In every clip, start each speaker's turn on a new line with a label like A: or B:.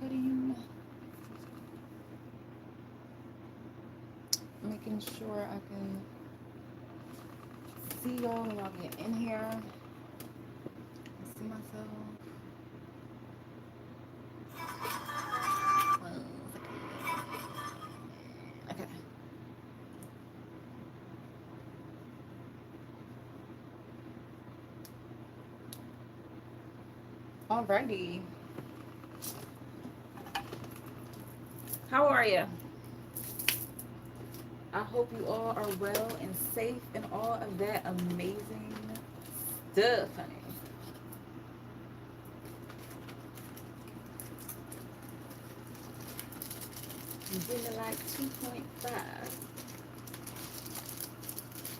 A: putting, making sure I can see y'all when y'all get in here. See myself. Okay. Alrighty. How are you? I hope you all are well and safe and all of that amazing stuff, honey. I'm getting like 2.5.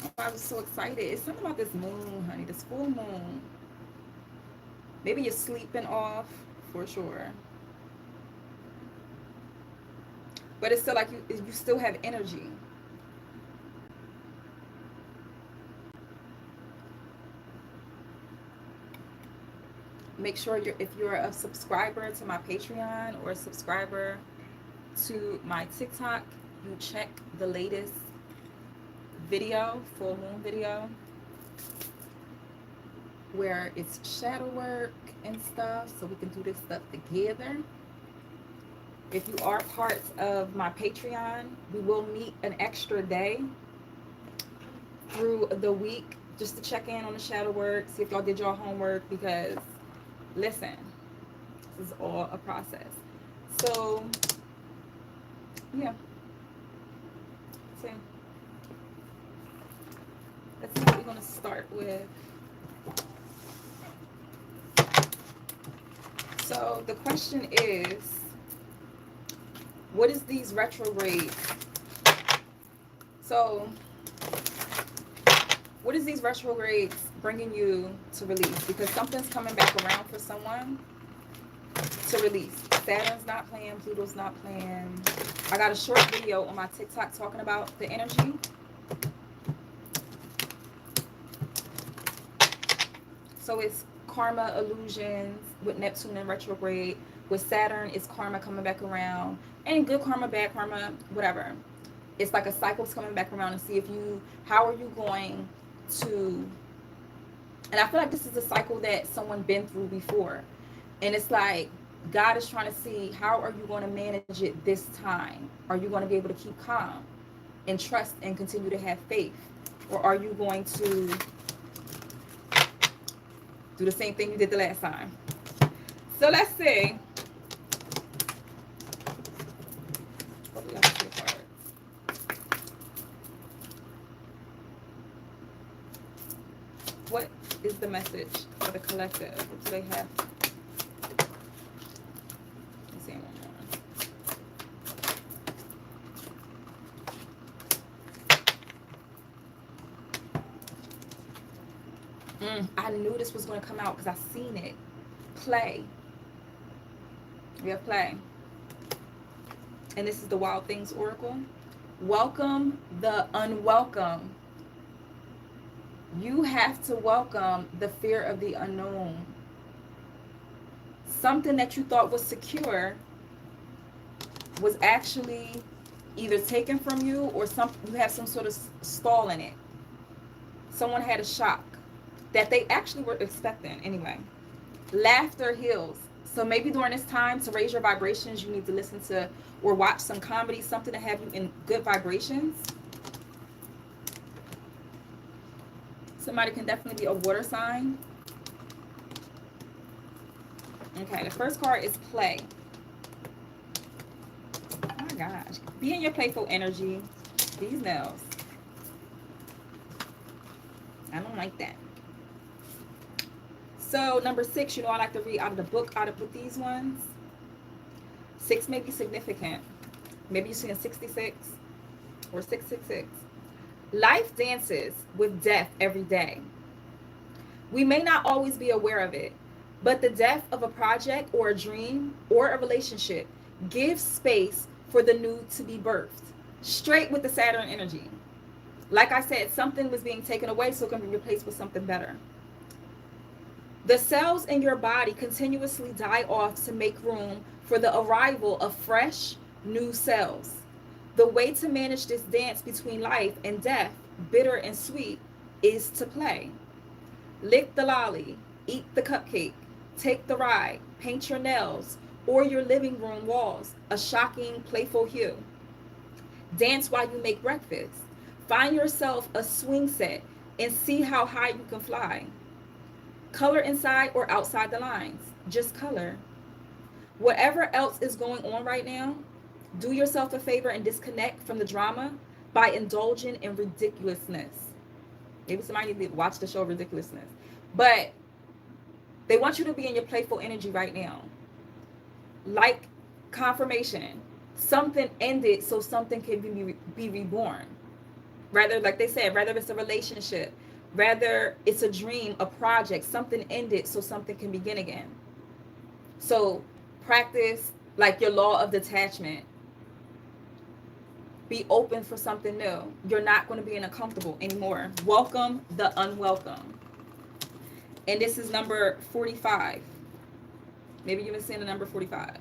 A: Oh, I was so excited. It's something about this moon, honey. This full moon. Maybe you're sleeping off for sure. But it's still like you still have energy. Make sure if you're a subscriber to my Patreon or a subscriber to my TikTok, you check the latest video, full moon video, where it's shadow work and stuff, so we can do this stuff together. If you are part of my Patreon, we will meet an extra day through the week just to check in on the shadow work, see if y'all did your homework, because listen, this is all a process. So yeah, let's see what we're going to start with. So the question is, what is these retrogrades? So what is these retrogrades bringing you to release? Because something's coming back around for someone to release. Saturn's not playing, Pluto's not playing. I got a short video on my TikTok talking about the energy. So it's karma illusions with Neptune in retrograde. With Saturn, it's karma coming back around. And good karma, bad karma, whatever. It's like a cycle's coming back around and see if you, how are you going to, and I feel like this is a cycle that someone been through before. And it's like, God is trying to see, how are you going to manage it this time? Are you going to be able to keep calm and trust and continue to have faith? Or are you going to do the same thing you did the last time? So let's see. What is the message for the collective? What do they have? Let's see one more. I knew this was going to come out because I seen it. Play. We have play. And this is the Wild Things Oracle. Welcome the unwelcome. You have to welcome the fear of the unknown. Something that you thought was secure was actually either taken from you or you have some sort of stall in it. Someone had a shock that they actually were expecting anyway. Laughter heals. So maybe during this time, to raise your vibrations, you need to listen to or watch some comedy, something to have you in good vibrations. Somebody can definitely be a water sign. Okay, the first card is play. Oh my gosh. Be in your playful energy. These nails. I don't like that. So number 6, you know I like to read out of the book, out of these ones. 6 may be significant. Maybe you're seeing 66 or 666. Life dances with death every day. We may not always be aware of it, but the death of a project or a dream or a relationship gives space for the new to be birthed. Straight with the Saturn energy. Like I said, something was being taken away so it can be replaced with something better. The cells in your body continuously die off to make room for the arrival of fresh, new cells. The way to manage this dance between life and death, bitter and sweet, is to play. Lick the lolly, eat the cupcake, take the ride, paint your nails or your living room walls a shocking, playful hue. Dance while you make breakfast. Find yourself a swing set and see how high you can fly. Color inside or outside the lines. Just color. Whatever else is going on right now, do yourself a favor and disconnect from the drama by indulging in ridiculousness. Maybe somebody needs to watch the show Ridiculousness. But they want you to be in your playful energy right now. Like confirmation. Something ended so something can be reborn. Rather, like they said, rather it's a relationship, rather it's a dream, a project, something ended so something can begin again. So practice like your law of detachment. Be open for something new. You're not going to be in a comfortable anymore. Welcome the unwelcome. And this is number 45. Maybe you've been seeing the number 45.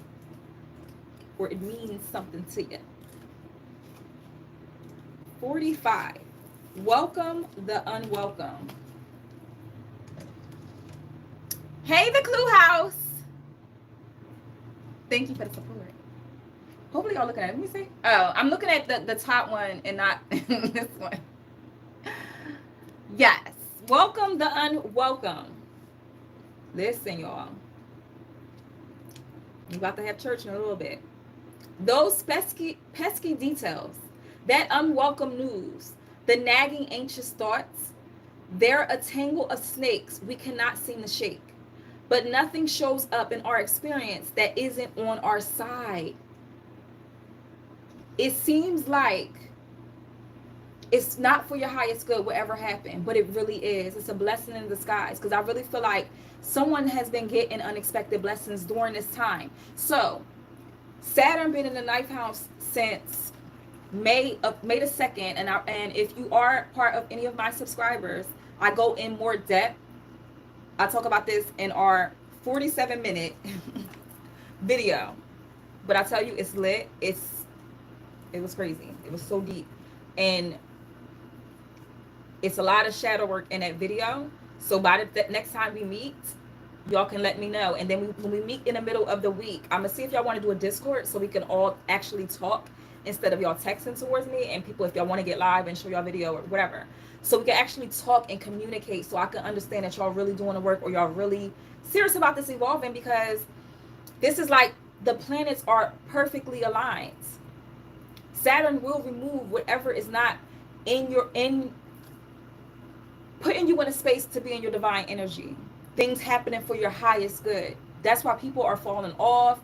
A: Or it means something to you. 45. Welcome the unwelcome. Hey, the Clue House. Thank you for the support. Hopefully y'all looking at it. Let me see. Oh, I'm looking at the top one and not this one. Yes. Welcome the unwelcome. Listen, y'all. We're about to have church in a little bit. Those pesky details, that unwelcome news, the nagging anxious thoughts, they're a tangle of snakes we cannot seem to shake. But nothing shows up in our experience that isn't on our side. It seems like it's not for your highest good, whatever happened, but it really is. It's a blessing in disguise, because I really feel like someone has been getting unexpected blessings during this time. So Saturn been in the ninth house since May the 2nd, and if you are part of any of my subscribers, I go in more depth. I talk about this in our 47-minute video, but I tell you, it's lit. It was crazy. It was so deep, and it's a lot of shadow work in that video. So by the next time we meet, y'all can let me know. And then when we meet in the middle of the week, I'm gonna see if y'all want to do a Discord so we can all actually talk instead of y'all texting towards me, and people, if y'all want to get live and show y'all video or whatever, so we can actually talk and communicate, so I can understand that y'all really doing the work, or y'all really serious about this evolving, because this is like the planets are perfectly aligned. Saturn will remove whatever is not putting you in a space to be in your divine energy. Things happening for your highest good. That's why people are falling off.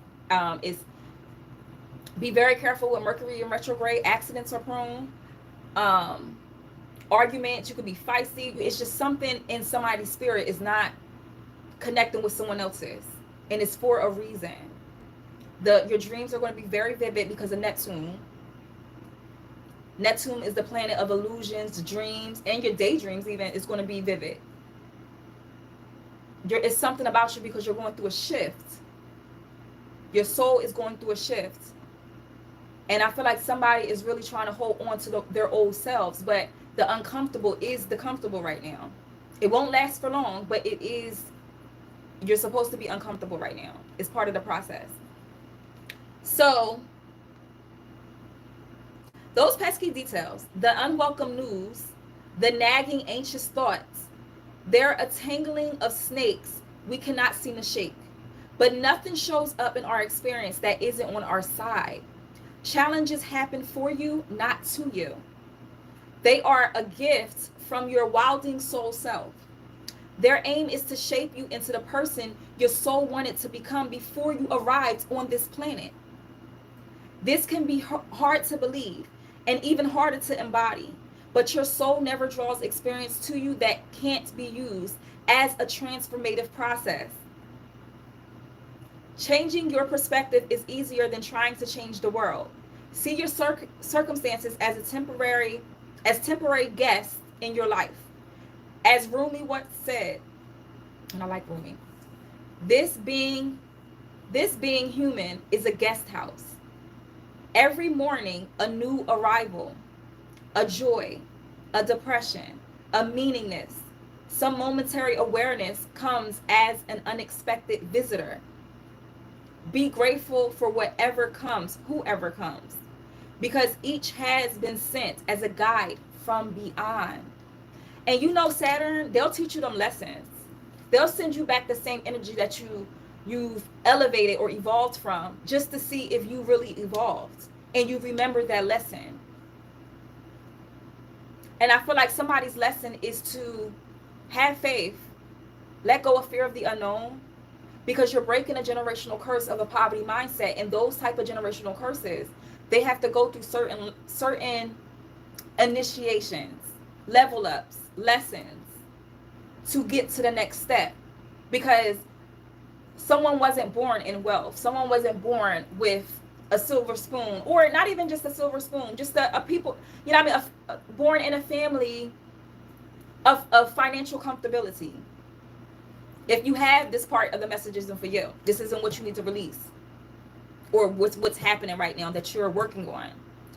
A: Be very careful with Mercury in retrograde. Accidents are prone. Arguments, you could be feisty. It's just something in somebody's spirit is not connecting with someone else's, and it's for a reason. Your dreams are going to be very vivid because of Neptune. Neptune is the planet of illusions, dreams, and your daydreams even is going to be vivid. It's something about you because you're going through a shift. Your soul is going through a shift. And I feel like somebody is really trying to hold on to their old selves, but the uncomfortable is the comfortable right now. It won't last for long, but it is, you're supposed to be uncomfortable right now. It's part of the process. So those pesky details, the unwelcome news, the nagging anxious thoughts, they're a tangling of snakes we cannot seem to shake. But nothing shows up in our experience that isn't on our side. Challenges happen for you, not to you. They are a gift from your wilding soul self. Their aim is to shape you into the person your soul wanted to become before you arrived on this planet. This can be hard to believe and even harder to embody, but your soul never draws experience to you that can't be used as a transformative process. Changing your perspective is easier than trying to change the world. See your circumstances as temporary guests in your life. As Rumi once said, And I like roomy. This being human is a guest house. Every morning, a new arrival, a joy, a depression, a meaningness. Some momentary awareness comes as an unexpected visitor. Be grateful for whatever comes, whoever comes, because each has been sent as a guide from beyond. And you know, Saturn, they'll teach you them lessons. They'll send you back the same energy that you've elevated or evolved from, just to see if you really evolved and you remember that lesson. And I feel like somebody's lesson is to have faith, let go of fear of the unknown, because you're breaking a generational curse of a poverty mindset. And those type of generational curses, they have to go through certain initiations, level ups, lessons to get to the next step. Because someone wasn't born in wealth, someone wasn't born with a silver spoon, or not even just a silver spoon, just a people, you know what I mean, born in a family of financial comfortability. If you have this part of the message isn't for you, this isn't what you need to release, or what's happening right now that you're working on.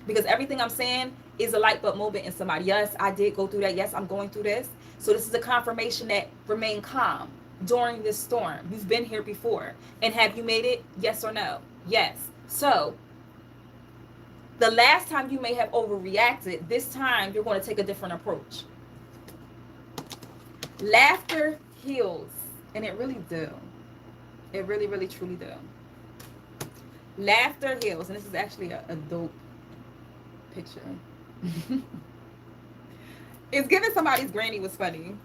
A: Because everything I'm saying is a light bulb moment in somebody. Yes, I did go through that. Yes, I'm going through this. So this is a confirmation that remain calm during this storm. You've been here before. And have you made it? Yes or no? Yes. So the last time you may have overreacted, this time you're going to take a different approach. Laughter heals. And it really do. It really, really, truly do. Laughter heals. And this is actually a dope picture. It's giving somebody's granny was funny.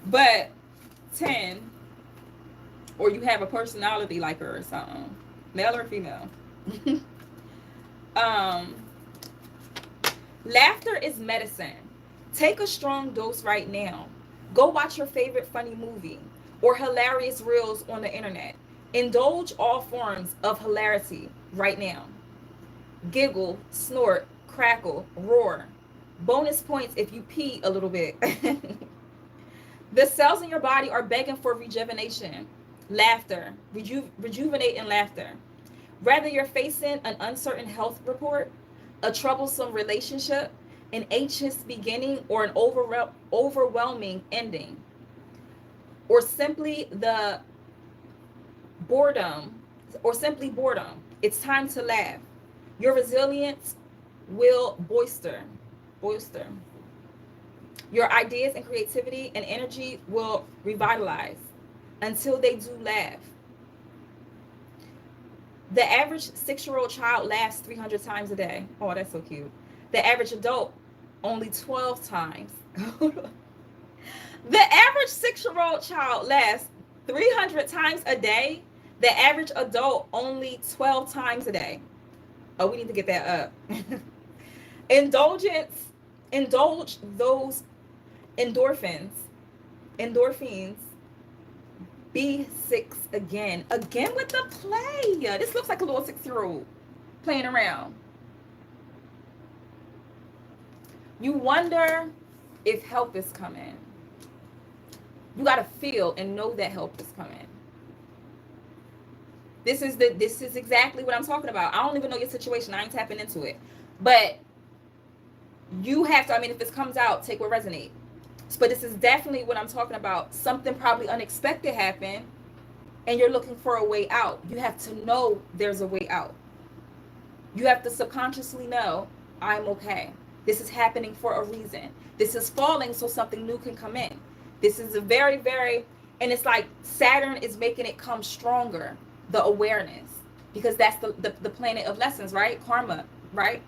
A: But 10, or you have a personality like her or something. Male or female. Laughter is medicine. Take a strong dose right now. Go watch your favorite funny movie or hilarious reels on the internet. Indulge all forms of hilarity right now. Giggle, snort, crackle, roar. Bonus points if you pee a little bit. The cells in your body are begging for rejuvenation. Laughter. Rejuvenate in laughter. Whether you're facing an uncertain health report, a troublesome relationship, an anxious beginning, or an overwhelming ending, or simply boredom, it's time to laugh. Your resilience will bolster. Your ideas and creativity and energy will revitalize until they do laugh. The average 6-year-old child laughs 300 times a day. Oh, that's so cute. The average adult only 12 times. The average 6-year-old child laughs 300 times a day. The average adult only 12 times a day. Oh, we need to get that up. Indulge those endorphins. B6 again with the play. This looks like a little 6-year-old playing around. You wonder if help is coming. You got to feel and know that help is coming. This is exactly what I'm talking about. I don't even know your situation. I ain't tapping into it. But you have to, I mean, if this comes out, take what resonates. But this is definitely what I'm talking about. Something probably unexpected happened and you're looking for a way out. You have to know there's a way out. You have to subconsciously know, I'm okay. This is happening for a reason. This is falling so something new can come in. This is a very, very, and it's like Saturn is making it come stronger, the awareness, because that's the planet of lessons, right? Karma, right?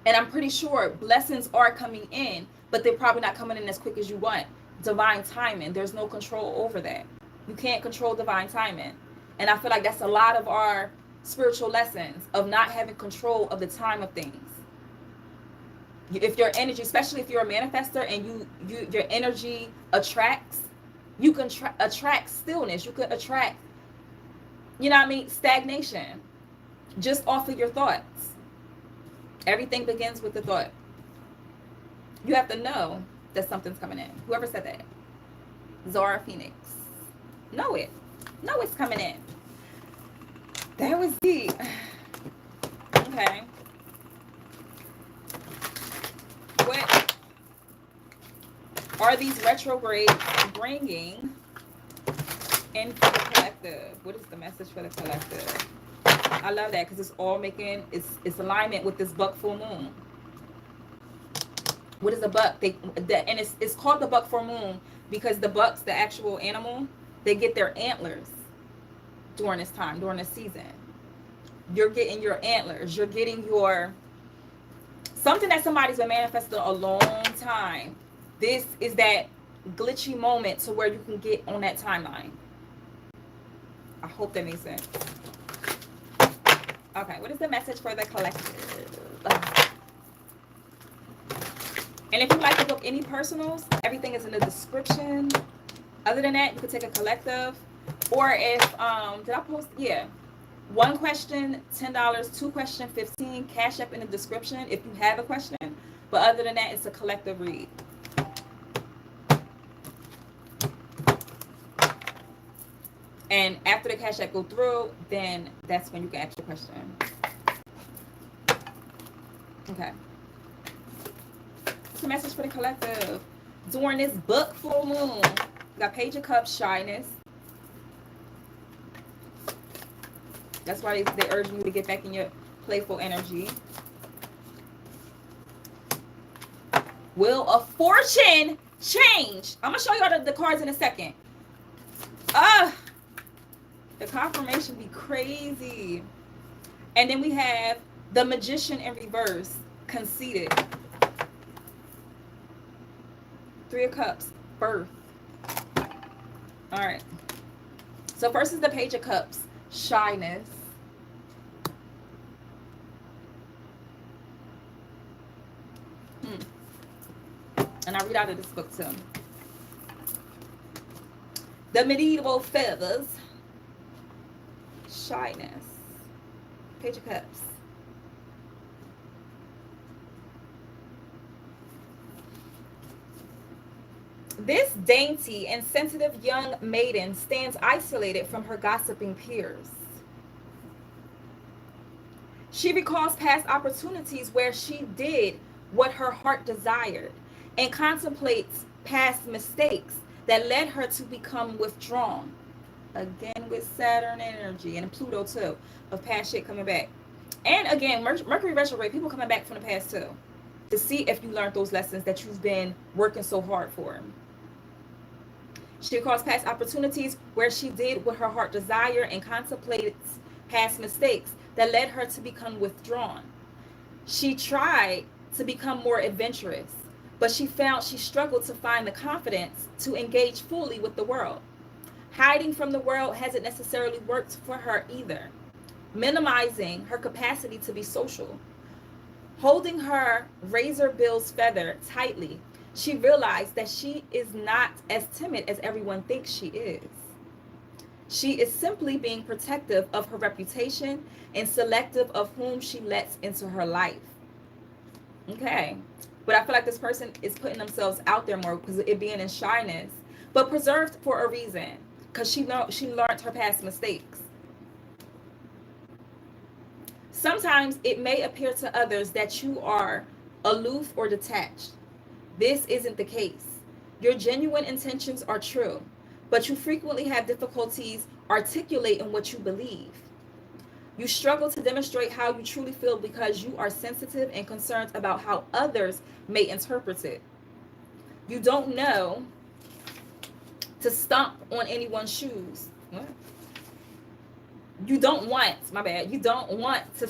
A: And I'm pretty sure blessings are coming in, but they're probably not coming in as quick as you want. Divine timing, there's no control over that. You can't control divine timing. And I feel like that's a lot of our spiritual lessons of not having control of the time of things. If your energy, especially if you're a manifester and your energy attracts, you can attract stillness. You could attract, you know what I mean, stagnation just off of your thoughts. Everything begins with the thought. You have to know that something's coming in. Whoever said that. Zara Phoenix. Know it. Know it's coming in. That was deep. Okay. What are these retrogrades bringing in for the collective? What is the message for the collective? I love that because it's all making, it's alignment with this buck full moon. What is a buck? And it's called the buck full moon because the bucks, the actual animal, they get their antlers during this time, during this season. You're getting your antlers. You're getting your, something that somebody's been manifesting a long time. This is that glitchy moment to where you can get on that timeline. I hope that makes sense. Okay, what is the message for the collective? And if you'd like to book any personals, everything is in the description. Other than that, you could take a collective. Or if, did I post? Yeah. 1 question, $10. 2 question, $15. Cash App in the description if you have a question. But other than that, it's a collective read. And after the Cash App go through, then that's when you can ask your question. Okay. What's the message for the collective? During this book full moon, you got Page of Cups, shyness. That's why they urge you to get back in your playful energy. Wheel of Fortune, change. I'm going to show you all the cards in a second. The confirmation be crazy. And then we have the Magician in reverse, conceited. 3 of Cups, birth. All right. So first is the Page of Cups, shyness. And I read out of this book too. The Medieval Feathers, shyness. Page of Cups. This dainty and sensitive young maiden stands isolated from her gossiping peers. She recalls past opportunities where she did what her heart desired and contemplates past mistakes that led her to become withdrawn. Again with Saturn energy and Pluto too, of past shit coming back. And again, Mercury retrograde, people coming back from the past too, to see if you learned those lessons that you've been working so hard for. She recalls past opportunities where she did what her heart desired and contemplates past mistakes that led her to become withdrawn. She tried to become more adventurous, but she found she struggled to find the confidence to engage fully with the world. Hiding from the world hasn't necessarily worked for her either, minimizing her capacity to be social. Holding her razor bill's feather tightly, she realized that she is not as timid as everyone thinks she is. She is simply being protective of her reputation and selective of whom she lets into her life. Okay. But I feel like this person is putting themselves out there more because it being in shyness, but preserved for a reason, because she learned her past mistakes. Sometimes it may appear to others that you are aloof or detached. This isn't the case. Your genuine intentions are true, but you frequently have difficulties articulating what you believe. You struggle to demonstrate how you truly feel because you are sensitive and concerned about how others may interpret it. You don't know to stomp on anyone's shoes. What? You don't want to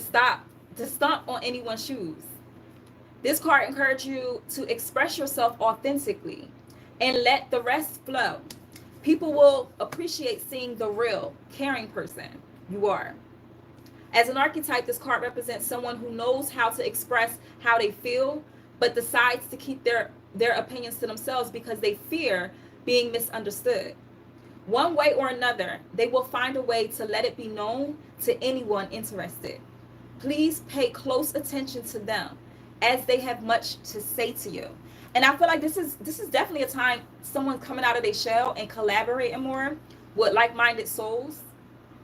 A: stomp on anyone's shoes. This card encourages you to express yourself authentically and let the rest flow. People will appreciate seeing the real, caring person you are. As an archetype, this card represents someone who knows how to express how they feel, but decides to keep their opinions to themselves because they fear being misunderstood. One way or another, they will find a way to let it be known to anyone interested. Please pay close attention to them, as they have much to say to you. And I feel like this is definitely a time someone's coming out of their shell and collaborating more with like-minded souls.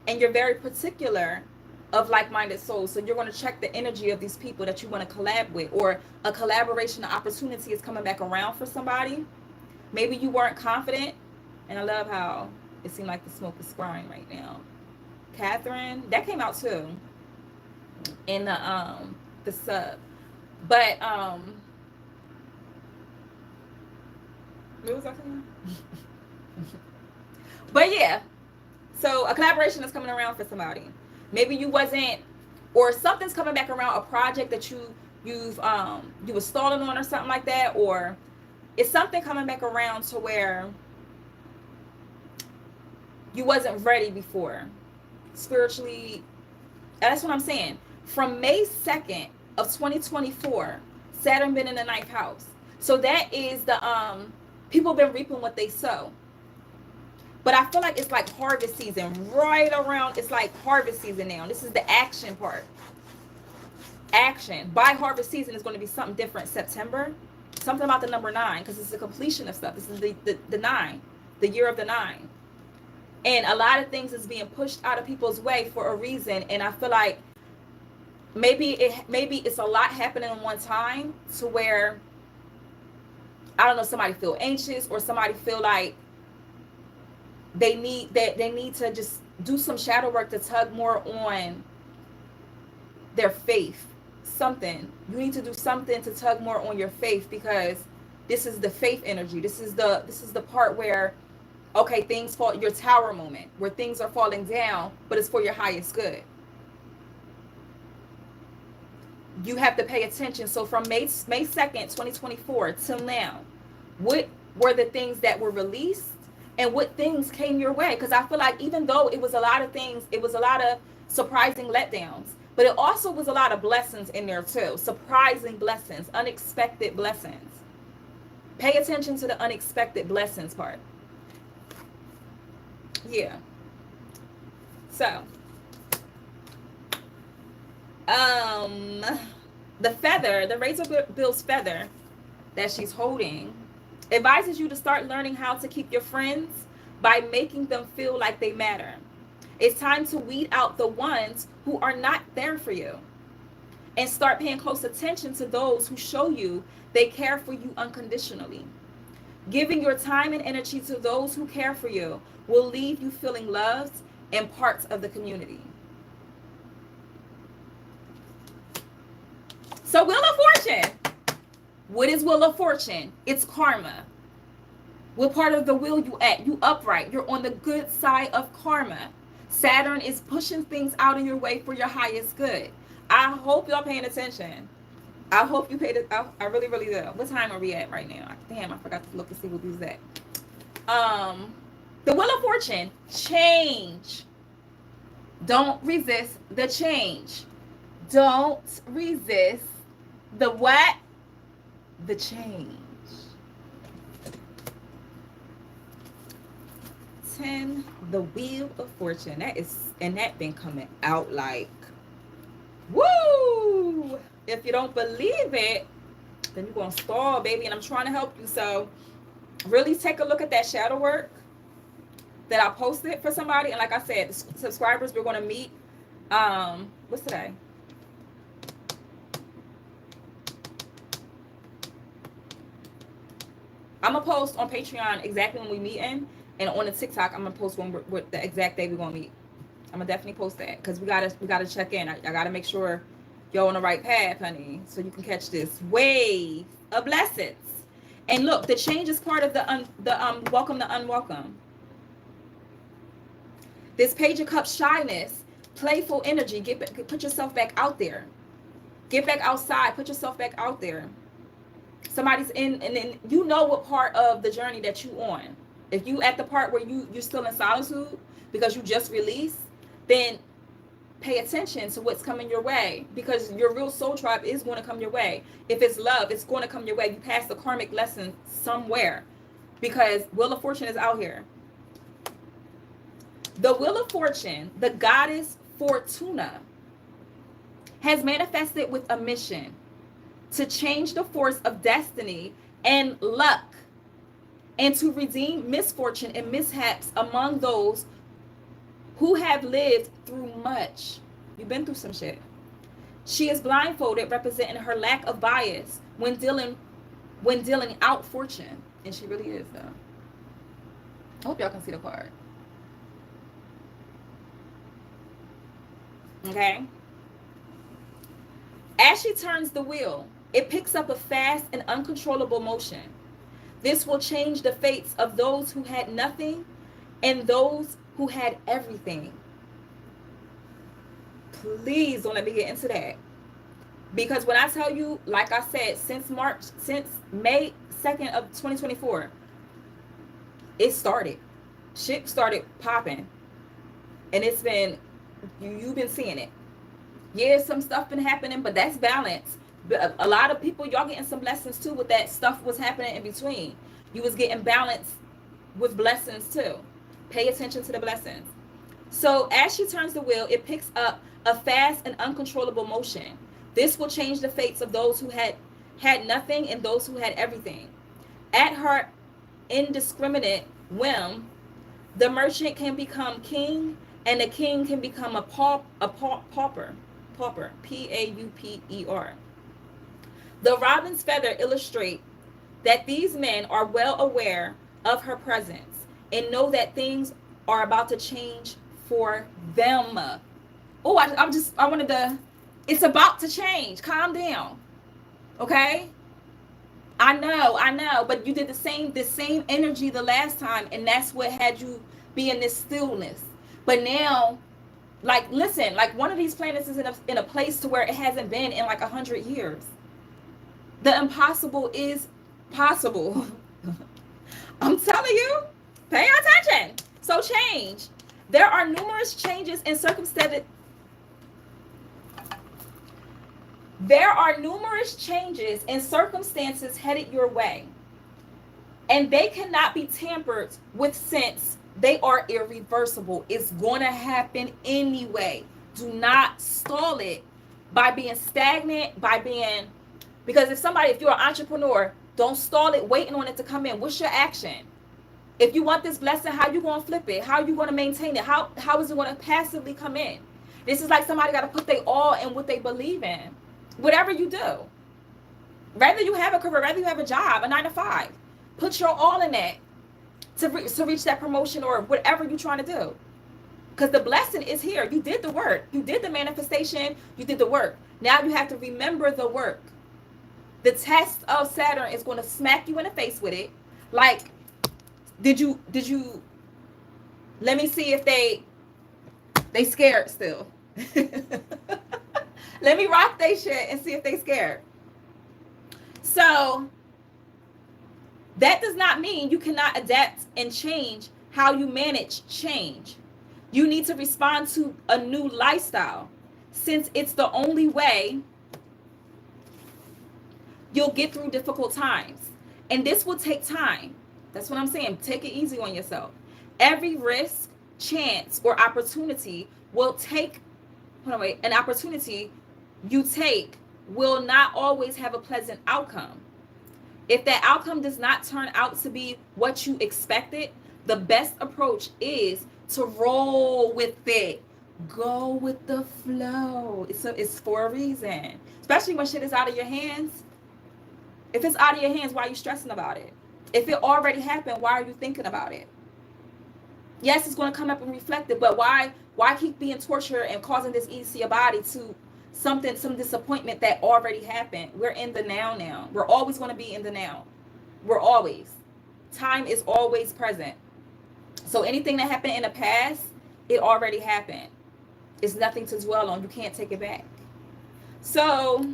A: And you're very particular of like-minded souls. So you're going to check the energy of these people that you want to collab with, or a collaboration opportunity is coming back around for somebody. Maybe you weren't confident. And I love how it seemed like the smoke is scrying right now. Catherine, that came out too in the sub. But what was I saying? But yeah, so a collaboration is coming around for somebody. Maybe you wasn't, or something's coming back around, a project that you were stalling on or something like that, or it's something coming back around to where you wasn't ready before spiritually. That's what I'm saying. From May 2nd of 2024, Saturn been in the 9th house. So that is the people been reaping what they sow. But I feel like it's like harvest season right around. It's like harvest season now. This is the action part. Action. By harvest season is going to be something different. September. Something about the number 9, because it's the completion of stuff. This is the 9. The year of the 9. And a lot of things is being pushed out of people's way for a reason. And I feel like maybe it's a lot happening in one time, to where, I don't know, somebody feel anxious, or somebody feel like they need to just do some shadow work to tug more on their faith. Something. You need to do something to tug more on your faith, because this is the faith energy. This is the part where, okay, things fall, your tower moment, where things are falling down, but it's for your highest good. You have to pay attention. So from May 2nd, 2024 till now, what were the things that were released, and what things came your way? Because I feel like even though it was a lot of things, it was a lot of surprising letdowns, but it also was a lot of blessings in there too. Surprising blessings, unexpected blessings. Pay attention to the unexpected blessings part. Yeah. So, the feather, the razor bill's feather that she's holding, advises you to start learning how to keep your friends by making them feel like they matter. It's time to weed out the ones who are not there for you, and start paying close attention to those who show you they care for you unconditionally. Giving your time and energy to those who care for you will leave you feeling loved and parts of the community. So Wheel of Fortune. What is Wheel of Fortune? It's karma. What part of the wheel you at? You upright. You're on the good side of karma. Saturn is pushing things out of your way for your highest good. I hope y'all paying attention. I hope you paid it. I really, really do. What time are we at right now? Damn, I forgot to look and see what these at. The Wheel of Fortune. Change. Don't resist the change. Don't resist the what? The change. 10, the Wheel of Fortune. That been coming out like, woo! If you don't believe it, then you're gonna stall, baby. And I'm trying to help you. So really take a look at that shadow work that I posted for somebody. And like I said, the subscribers, we're gonna meet. What's today? I'm gonna post on Patreon exactly when we meeting, and on the TikTok I'm gonna post when what the exact day we're gonna meet. I'm gonna definitely post that, because we gotta check in. I gotta make sure you're on the right path, honey, so you can catch this wave of blessings. And look, the change is part of the welcome the unwelcome. This Page of Cups, shyness, playful energy. Put yourself back out there. Get back outside. Put yourself back out there. Somebody's in, and then you know what part of the journey that you on. If you at the part where you're still in solitude because you just released, then pay attention to what's coming your way, because your real soul tribe is going to come your way. If it's love, it's going to come your way. You pass the karmic lesson somewhere, because Wheel of Fortune is out here. The Wheel of Fortune, the goddess Fortuna, has manifested with a mission to change the force of destiny and luck, and to redeem misfortune and mishaps among those who have lived through much. You've been through some shit. She is blindfolded, representing her lack of bias when dealing out fortune. And she really is, though. I hope y'all can see the card. Okay? As she turns the wheel, it picks up a fast and uncontrollable motion. This will change the fates of those who had nothing and those who had everything. Please don't let me get into that. Because when I tell you, like I said, since May 2nd of 2024, it started. Shit started popping. And it's been, you've been seeing it. Yeah, some stuff been happening, but that's balance. A lot of people, y'all getting some blessings too with that stuff was happening in between. You was getting balance with blessings too. Pay attention to the blessings. So as she turns the wheel, it picks up a fast and uncontrollable motion. This will change the fates of those who had nothing and those who had everything. At her indiscriminate whim, the merchant can become king, and the king can become a pauper. Pauper, P-A-U-P-E-R. The robin's feather illustrates that these men are well aware of her presence and know that things are about to change for them. Oh, I wanted to, it's about to change. Calm down. Okay? I know, but you did the same energy the last time, and that's what had you be in this stillness. But now, like, listen, like one of these planets is in a place to where it hasn't been in like 100 years. The impossible is possible. I'm telling you, pay attention. So change. There are numerous changes in circumstances. There are numerous changes in circumstances headed your way, and they cannot be tampered with since they are irreversible. It's going to happen anyway. Do not stall it by being stagnant, because if you're an entrepreneur, don't stall it waiting on it to come in. What's your action? If you want this blessing, how you going to flip it? How are you going to maintain it? How is it going to passively come in? This is like somebody got to put their all in what they believe in. Whatever you do, whether you have a career, whether you have a job, a 9-to-5, put your all in that to reach that promotion or whatever you're trying to do. Because the blessing is here. You did the work. You did the manifestation. You did the work. Now you have to remember the work. The test of Saturn is going to smack you in the face with it. Like, did you, let me see if they scared still. Let me rock they shit and see if they scared. So that does not mean you cannot adapt and change how you manage change. You need to respond to a new lifestyle, since it's the only way you'll get through difficult times. And this will take time. That's what I'm saying. Take it easy on yourself. Every risk, chance, or opportunity an opportunity you take will not always have a pleasant outcome. If that outcome does not turn out to be what you expected, the best approach is to roll with it. Go with the flow. It's for a reason. Especially when shit is out of your hands. If it's out of your hands, why are you stressing about it? If it already happened, why are you thinking about it? Yes, it's going to come up and reflect it, but why keep being tortured and causing this ease to your body to some disappointment that already happened? We're in the now. We're always going to be in the now. We're always. Time is always present. So anything that happened in the past, it already happened. It's nothing to dwell on. You can't take it back. So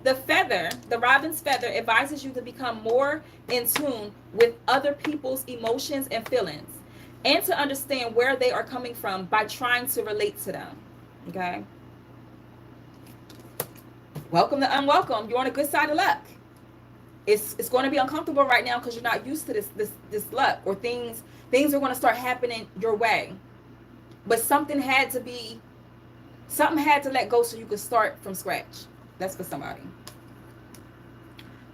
A: the robin's feather advises you to become more in tune with other people's emotions and feelings, and to understand where they are coming from by trying to relate to them. Okay? Welcome to unwelcome. You're on a good side of luck. It's going to be uncomfortable right now because you're not used to this luck, or things are going to start happening your way. But something had to let go so you could start from scratch. That's for somebody.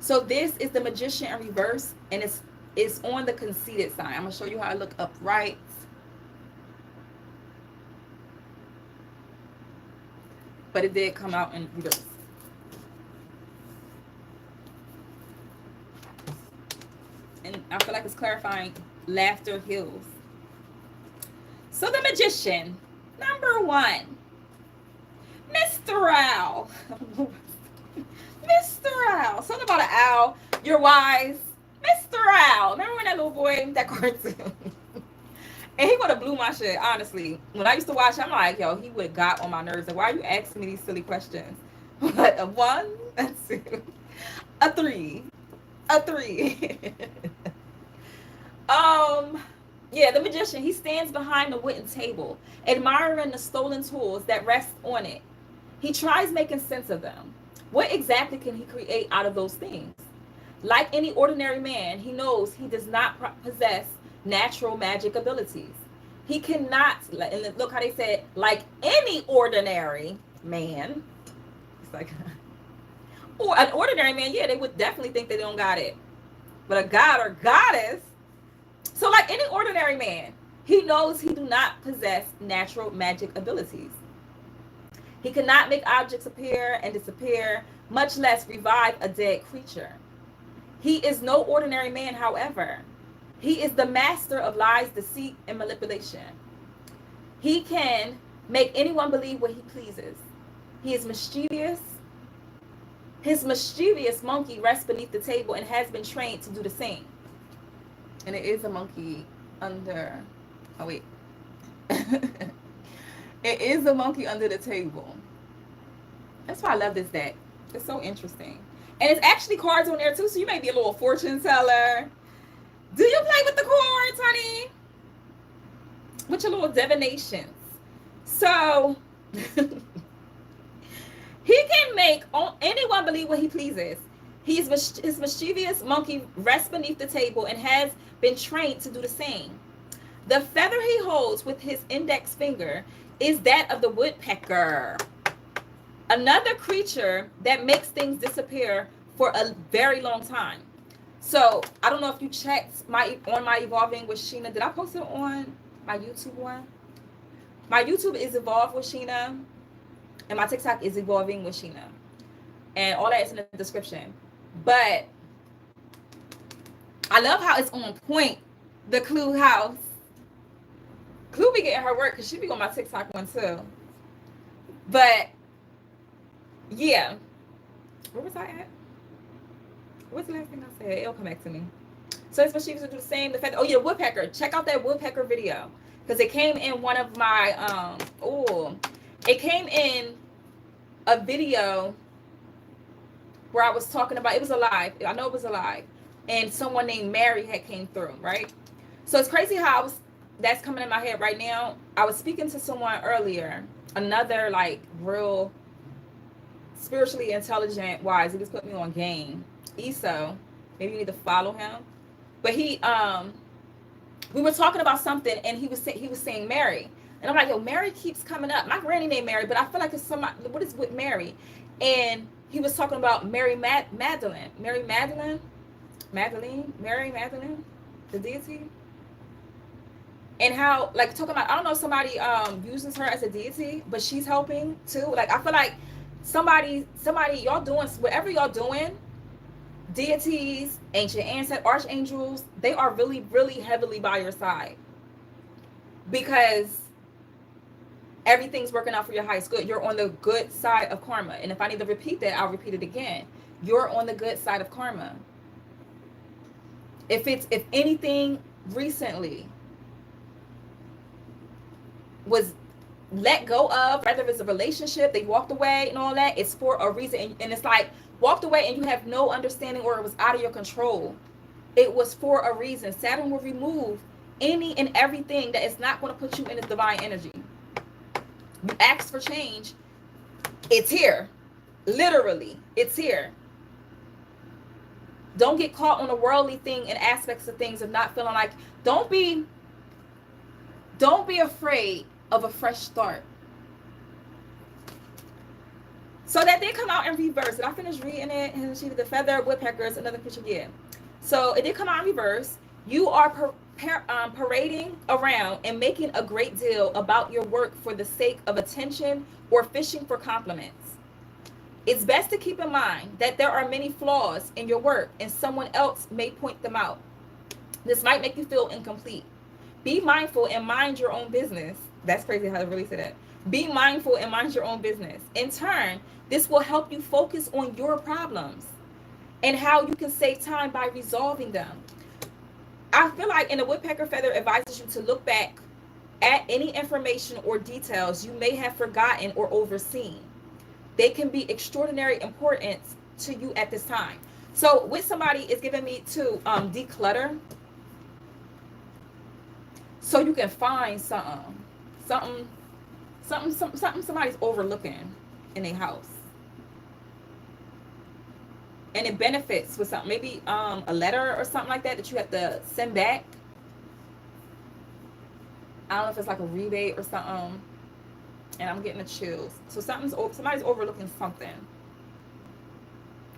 A: So this is the Magician in reverse, and it's on the conceited side. I'm gonna show you how I look upright. But it did come out in reverse. And I feel like it's clarifying laughter heals. So the Magician, number 1, Mr. Owl. Mr. Owl. Something about an owl. You're wise. Mr. Owl. Remember when that little boy, that cartoon? And he would have blew my shit, honestly. When I used to watch, I'm like, yo, he would have got on my nerves. Like, why are you asking me these silly questions? But a 1, a 2, a 3, a 3. Yeah, the Magician, he stands behind the wooden table, admiring the stolen tools that rest on it. He tries making sense of them. What exactly can he create out of those things? Like any ordinary man, he knows he does not possess natural magic abilities. He cannot, and look how they said, like any ordinary man. It's like, or an ordinary man, yeah, they would definitely think they don't got it. But a god or goddess, so like any ordinary man, he knows he do not possess natural magic abilities. He cannot make objects appear and disappear, much less revive a dead creature. He is no ordinary man, however. He is the master of lies, deceit, and manipulation. He can make anyone believe what he pleases. He is mischievous. His mischievous monkey rests beneath the table and has been trained to do the same. And it is a monkey under... Oh, wait. It is a monkey under the table. That's why I love this deck. It's so interesting. And it's actually cards on there, too, so you may be a little fortune teller. Do you play with the cards, honey? With your little divinations. So, he can make anyone believe what he pleases. His mischievous monkey rests beneath the table and has been trained to do the same. The feather he holds with his index finger is that of the woodpecker, another creature that makes things disappear for a very long time. So I don't know if you checked my Evolving with Sheena. Did I post it on my YouTube one? My YouTube is Evolve with Sheena, and my TikTok is Evolving with Sheena, and all that is in the description. But I love how it's on point. The Clue house. Clue be getting her work because she be on my TikTok one too. But yeah, where was I at? What's the last thing I said? It'll come back to me. So it's mischievous to do the same. The fact, oh yeah, woodpecker. Check out that woodpecker video because it came in one of my it came in a video where I was talking about, it was a live. I know it was a live, and someone named Mary had came through, right? So it's crazy how that's coming in my head right now. I was speaking to someone earlier, another like real spiritually intelligent wise. He just put me on game. ESO, maybe you need to follow him. But he we were talking about something, and he was saying Mary, and I'm like, yo, Mary keeps coming up. My granny named Mary, but I feel like it's somebody. What is with Mary? And he was talking about Mary Magdalene, the deity, and how like talking about, I don't know if somebody uses her as a deity, but she's helping too. Like I feel like somebody y'all doing whatever y'all doing. Deities, ancient ancestors, archangels, they are really, really heavily by your side because everything's working out for your highest good. You're on the good side of karma. And if I need to repeat that, I'll repeat it again. You're on the good side of karma. If anything recently was let go of, whether it's a relationship, they walked away and all that, it's for a reason. And it's like, walked away and you have no understanding, or it was out of your control. It was for a reason. Saturn will remove any and everything that is not going to put you in its divine energy. You ask for change, it's here. Literally, it's here. Don't get caught on a worldly thing and aspects of things of not feeling like, don't be afraid of a fresh start. So that did come out in reverse. Did I finish reading it? And she did the feather woodpeckers, another picture. Yeah. So it did come out in reverse. You are parading around and making a great deal about your work for the sake of attention or fishing for compliments. It's best to keep in mind that there are many flaws in your work and someone else may point them out. This might make you feel incomplete. Be mindful and mind your own business. That's crazy how to really say that. Be mindful and mind your own business. In turn, this will help you focus on your problems and how you can save time by resolving them. I feel like in the woodpecker feather advises you to look back at any information or details you may have forgotten or overseen. They can be extraordinary importance to you at this time. So with somebody is giving me to declutter, so you can find something somebody's overlooking in their house, and it benefits with something, maybe a letter or something like that you have to send back. I don't know if it's like a rebate or something. And I'm getting the chills. So somebody's overlooking something.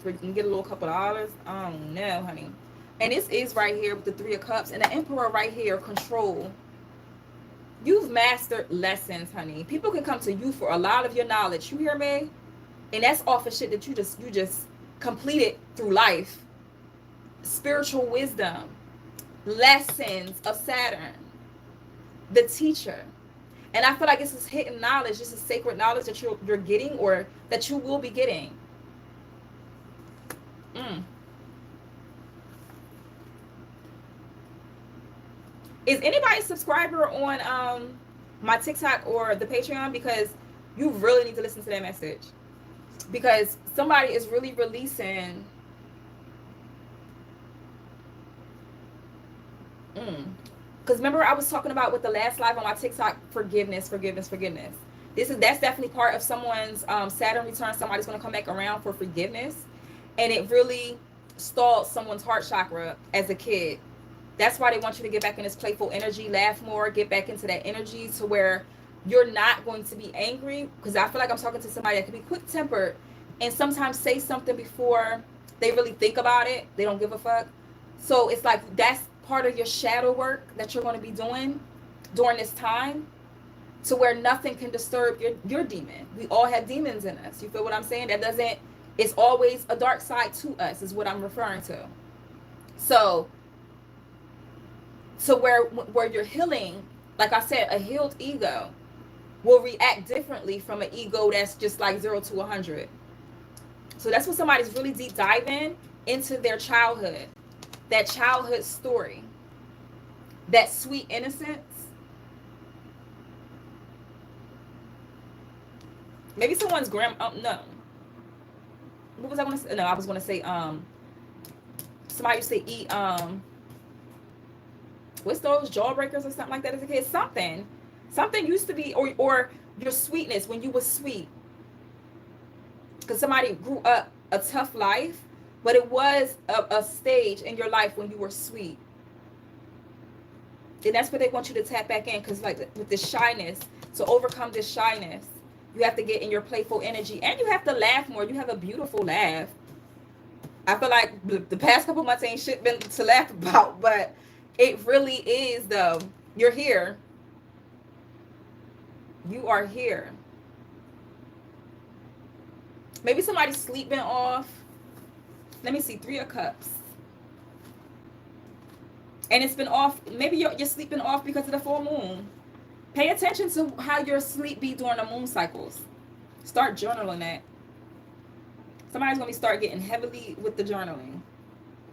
A: So you can get a little couple dollars. I don't know, honey. And this is right here with the Three of Cups and the Emperor right here, control. You've mastered lessons, honey. People can come to you for a lot of your knowledge. You hear me? And that's off of shit that you just completed through life. Spiritual wisdom, lessons of Saturn, the teacher. And I feel like this is hidden knowledge. This is sacred knowledge that you're getting, or that you will be getting. Is anybody a subscriber on my TikTok or the Patreon? Because you really need to listen to that message. Because somebody is really releasing. Because remember, I was talking about with the last live on my TikTok, forgiveness. That's definitely part of someone's Saturn return. Somebody's going to come back around for forgiveness, and it really stalled someone's heart chakra as a kid. That's why they want you to get back in this playful energy, laugh more, get back into that energy to where you're not going to be angry. Because I feel like I'm talking to somebody that can be quick-tempered and sometimes say something before they really think about it. They don't give a fuck. So it's like that's part of your shadow work that you're going to be doing during this time, to where nothing can disturb your demon. We all have demons in us. You feel what I'm saying? It's always a dark side to us is what I'm referring to. So where you're healing, like I said, a healed ego will react differently from an ego that's just like 0 to 100. So that's what somebody's really deep diving into their childhood. That childhood story, that sweet innocence. Maybe someone's no. What was I going to say? No, I was going to say somebody used to eat what's those jawbreakers or something like that as a kid. Something used to be, or your sweetness when you were sweet. Because somebody grew up a tough life. But it was a stage in your life when you were sweet. And that's what they want you to tap back in. Because like with this shyness, to overcome this shyness, you have to get in your playful energy. And you have to laugh more. You have a beautiful laugh. I feel like the past couple months ain't shit been to laugh about. But it really is, though. You're here. You are here. Maybe somebody's sleeping off. Let me see, 3 of Cups. And it's been off. Maybe you're sleeping off because of the full moon. Pay attention to how your sleep be during the moon cycles. Start journaling that. Somebody's going to start getting heavily with the journaling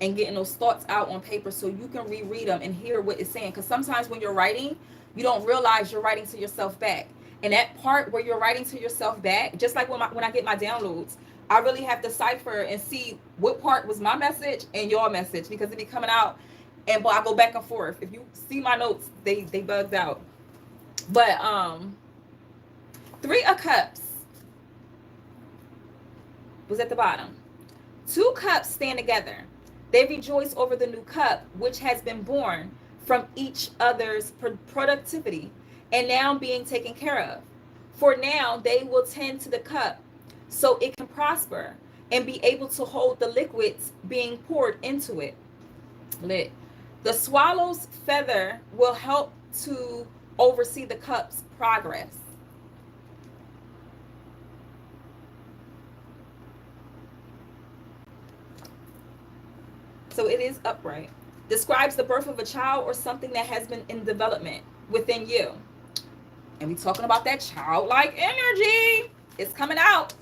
A: and getting those thoughts out on paper so you can reread them and hear what it's saying. Because sometimes when you're writing, you don't realize you're writing to yourself back. And that part where you're writing to yourself back, just like when I get my downloads, I really have to decipher and see what part was my message and your message, because it be coming out and I go back and forth. If you see my notes, they bugged out. But 3 of Cups was at the bottom. 2 cups stand together. They rejoice over the new cup, which has been born from each other's productivity and now being taken care of. For now, they will tend to the cup so it can prosper and be able to hold the liquids being poured into it. Lit. The swallow's feather will help to oversee the cup's progress. So it is upright. Describes the birth of a child or something that has been in development within you. And we talking about that childlike energy. It's coming out.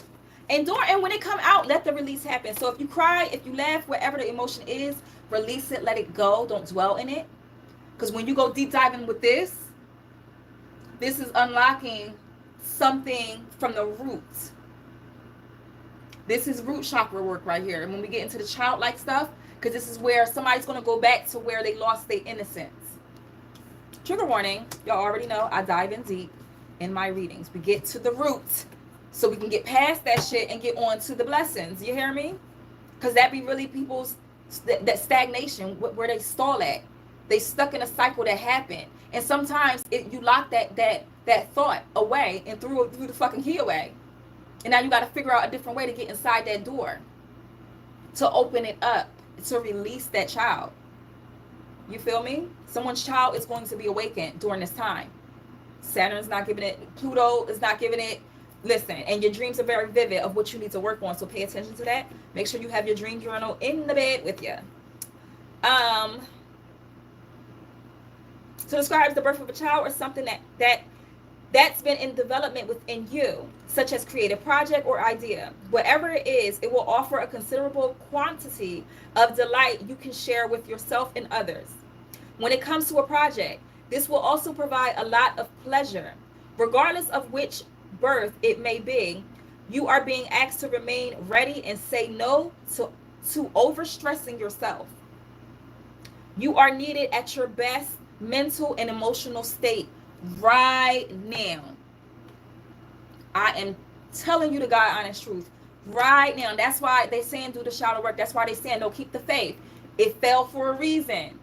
A: And when it come out, let the release happen. So if you cry, if you laugh, whatever the emotion is, release it, let it go. Don't dwell in it. Because when you go deep diving with this is unlocking something from the root. This is root chakra work right here. And when we get into the childlike stuff, because this is where somebody's going to go back to where they lost their innocence. Trigger warning. Y'all already know I dive in deep in my readings. We get to the root so we can get past that shit and get on to the blessings. You hear me? Because that be really people's, that stagnation, where they stall at. They stuck in a cycle that happened. And sometimes you lock that thought away and threw the fucking key away. And now you got to figure out a different way to get inside that door. To open it up. To release that child. You feel me? Someone's child is going to be awakened during this time. Saturn's not giving it. Pluto is not giving it. Listen, and your dreams are very vivid of what you need to work on. So pay attention to that. Make sure you have your dream journal in the bed with you. So describes the birth of a child or something that's been in development within you, such as creative project or idea. Whatever it is, it will offer a considerable quantity of delight you can share with yourself and others. When it comes to a project, this will also provide a lot of pleasure. Regardless of which birth it may be, you are being asked to remain ready and say no to overstressing yourself. You are needed at your best mental and emotional state right now. I am telling you the God honest truth right now. That's why they saying do the shadow work. That's why they saying no, keep the faith. It fell for a reason.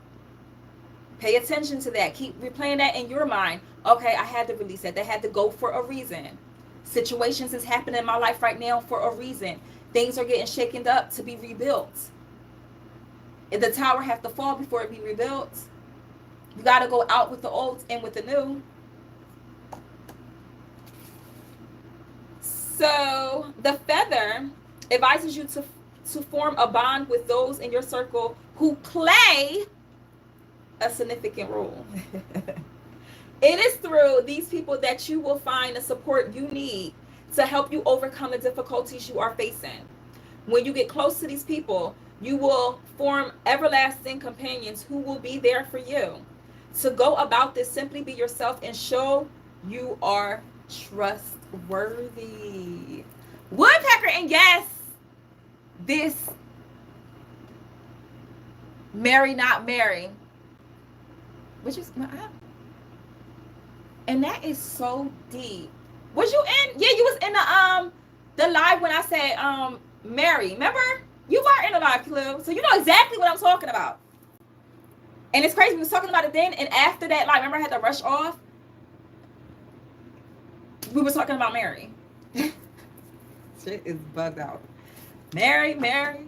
A: Pay attention to that. Keep replaying that in your mind. Okay, I had to release that. They had to go for a reason. Situations is happening in my life right now for a reason. Things are getting shaken up to be rebuilt. If the tower have to fall before it be rebuilt, you got to go out with the old and with the new. So the feather advises you to form a bond with those in your circle who play a significant role. It is through these people that you will find the support you need to help you overcome the difficulties you are facing. When you get close to these people, you will form everlasting companions who will be there for you. To go about this, simply be yourself and show you are trustworthy. Woodpecker, and yes, this marry not marry, which is and that is so deep. Was you in? Yeah, you was in the live when I said marry. Remember? You were in the live, Clue, so you know exactly what I'm talking about. And it's crazy, we was talking about it then, and after that, like, remember I had to rush off? We were talking about Mary. Shit is bugged out. Mary. Maybe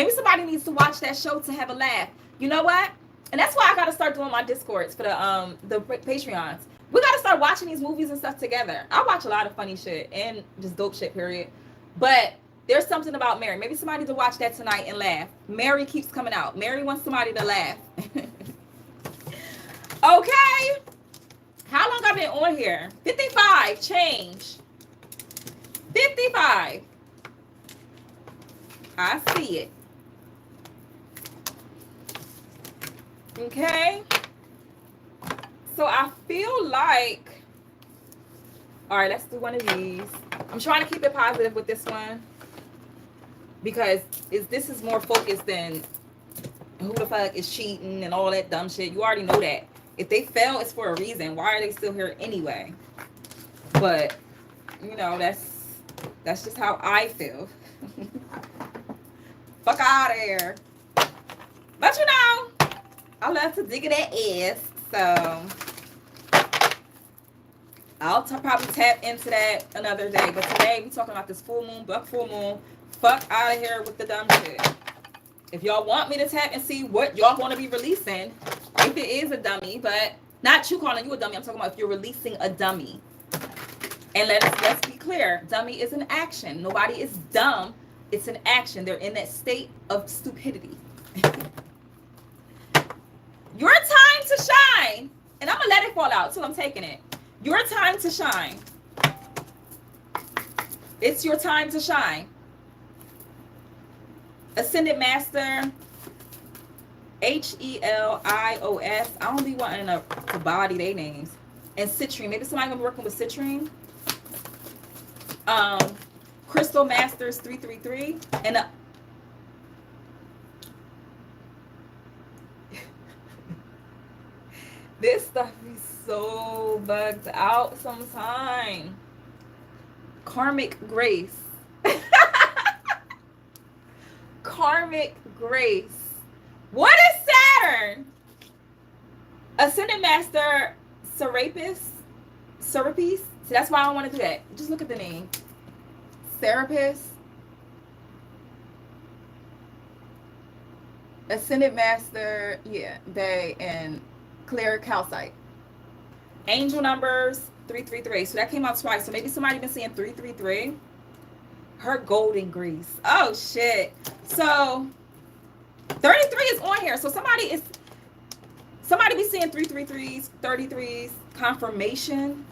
A: somebody needs to watch that show to have a laugh. You know what? And that's why I gotta start doing my Discords for the Patreons. We gotta start watching these movies and stuff together. I watch a lot of funny shit and just dope shit, period. But there's something about Mary. Maybe somebody to watch that tonight and laugh. Mary keeps coming out. Mary wants somebody to laugh. Okay. How long I've been on here? 55. Change. 55. I see it. Okay. So I feel like, all right, let's do one of these. I'm trying to keep it positive with this one, because this is more focused than who the fuck is cheating and all that dumb shit. You already know that. If they fail, it's for a reason. Why are they still here anyway? But, you know, that's just how I feel. Fuck out of here. But you know, I love to dig at that ass. So I'll probably tap into that another day. But today we talking about this full moon, buck full moon. Fuck out of here with the dumb shit. If y'all want me to tap and see what y'all want to be releasing, if it is a dummy, but not you calling you a dummy. I'm talking about if you're releasing a dummy. And let's be clear. Dummy is an action. Nobody is dumb. It's an action. They're in that state of stupidity. Your time to shine. And I'm going to let it fall out till I'm taking it. Your time to shine. It's your time to shine. Ascended Master, Helios. I don't be wanting to body their names. And Citrine. Maybe somebody gonna be working with Citrine. Crystal Masters 333. And this stuff is so bugged out sometimes. Karmic Grace. Karmic Grace. What is Saturn? Ascendant Master Serapis. See, that's why I don't want to do that. Just look at the name. Serapis. Ascendant Master, yeah, they and Clear Calcite. Angel numbers 333. So that came out twice. So maybe somebody been seeing 333. Her golden grease. Oh shit. So 33 is on here. So somebody be seeing 333s, 33s, confirmation.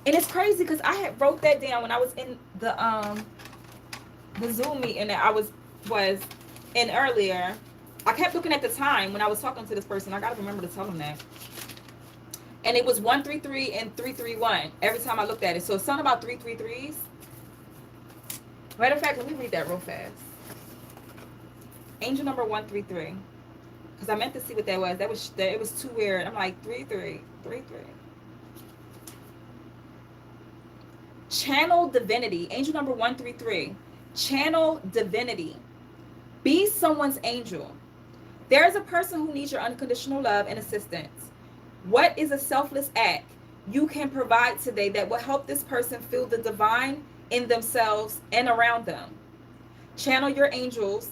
A: And it's crazy because I had wrote that down when I was in the Zoom meeting that I was in earlier. I kept looking at the time when I was talking to this person. I gotta remember to tell them that. And it was 133 and 331 every time I looked at it. So it's something about 333s. Matter of fact, let me read that real fast. Angel number 133. Because I meant to see what that was. It was too weird. I'm like, 33. Channel divinity. Angel number 133. Channel divinity. Be someone's angel. There is a person who needs your unconditional love and assistance. What is a selfless act you can provide today that will help this person feel the divine in themselves and around them? Channel your angels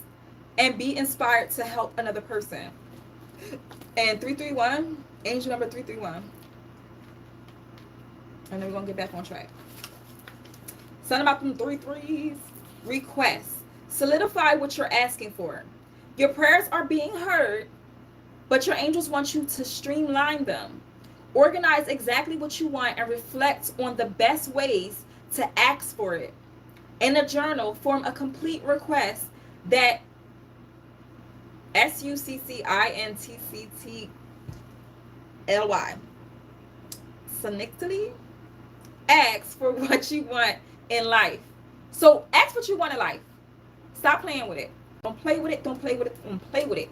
A: and be inspired to help another person. And 331, angel number 331. And then we're going to get back on track. Something about them 3-3s. Request. Solidify what you're asking for. Your prayers are being heard, but your angels want you to streamline them. Organize exactly what you want and reflect on the best ways to ask for it. In a journal, form a complete request that SUCCINTCTLY Synecdoche ask for what you want in life. So ask what you want in life. Stop playing with it. Don't play with it. Don't play with it. Don't play with it.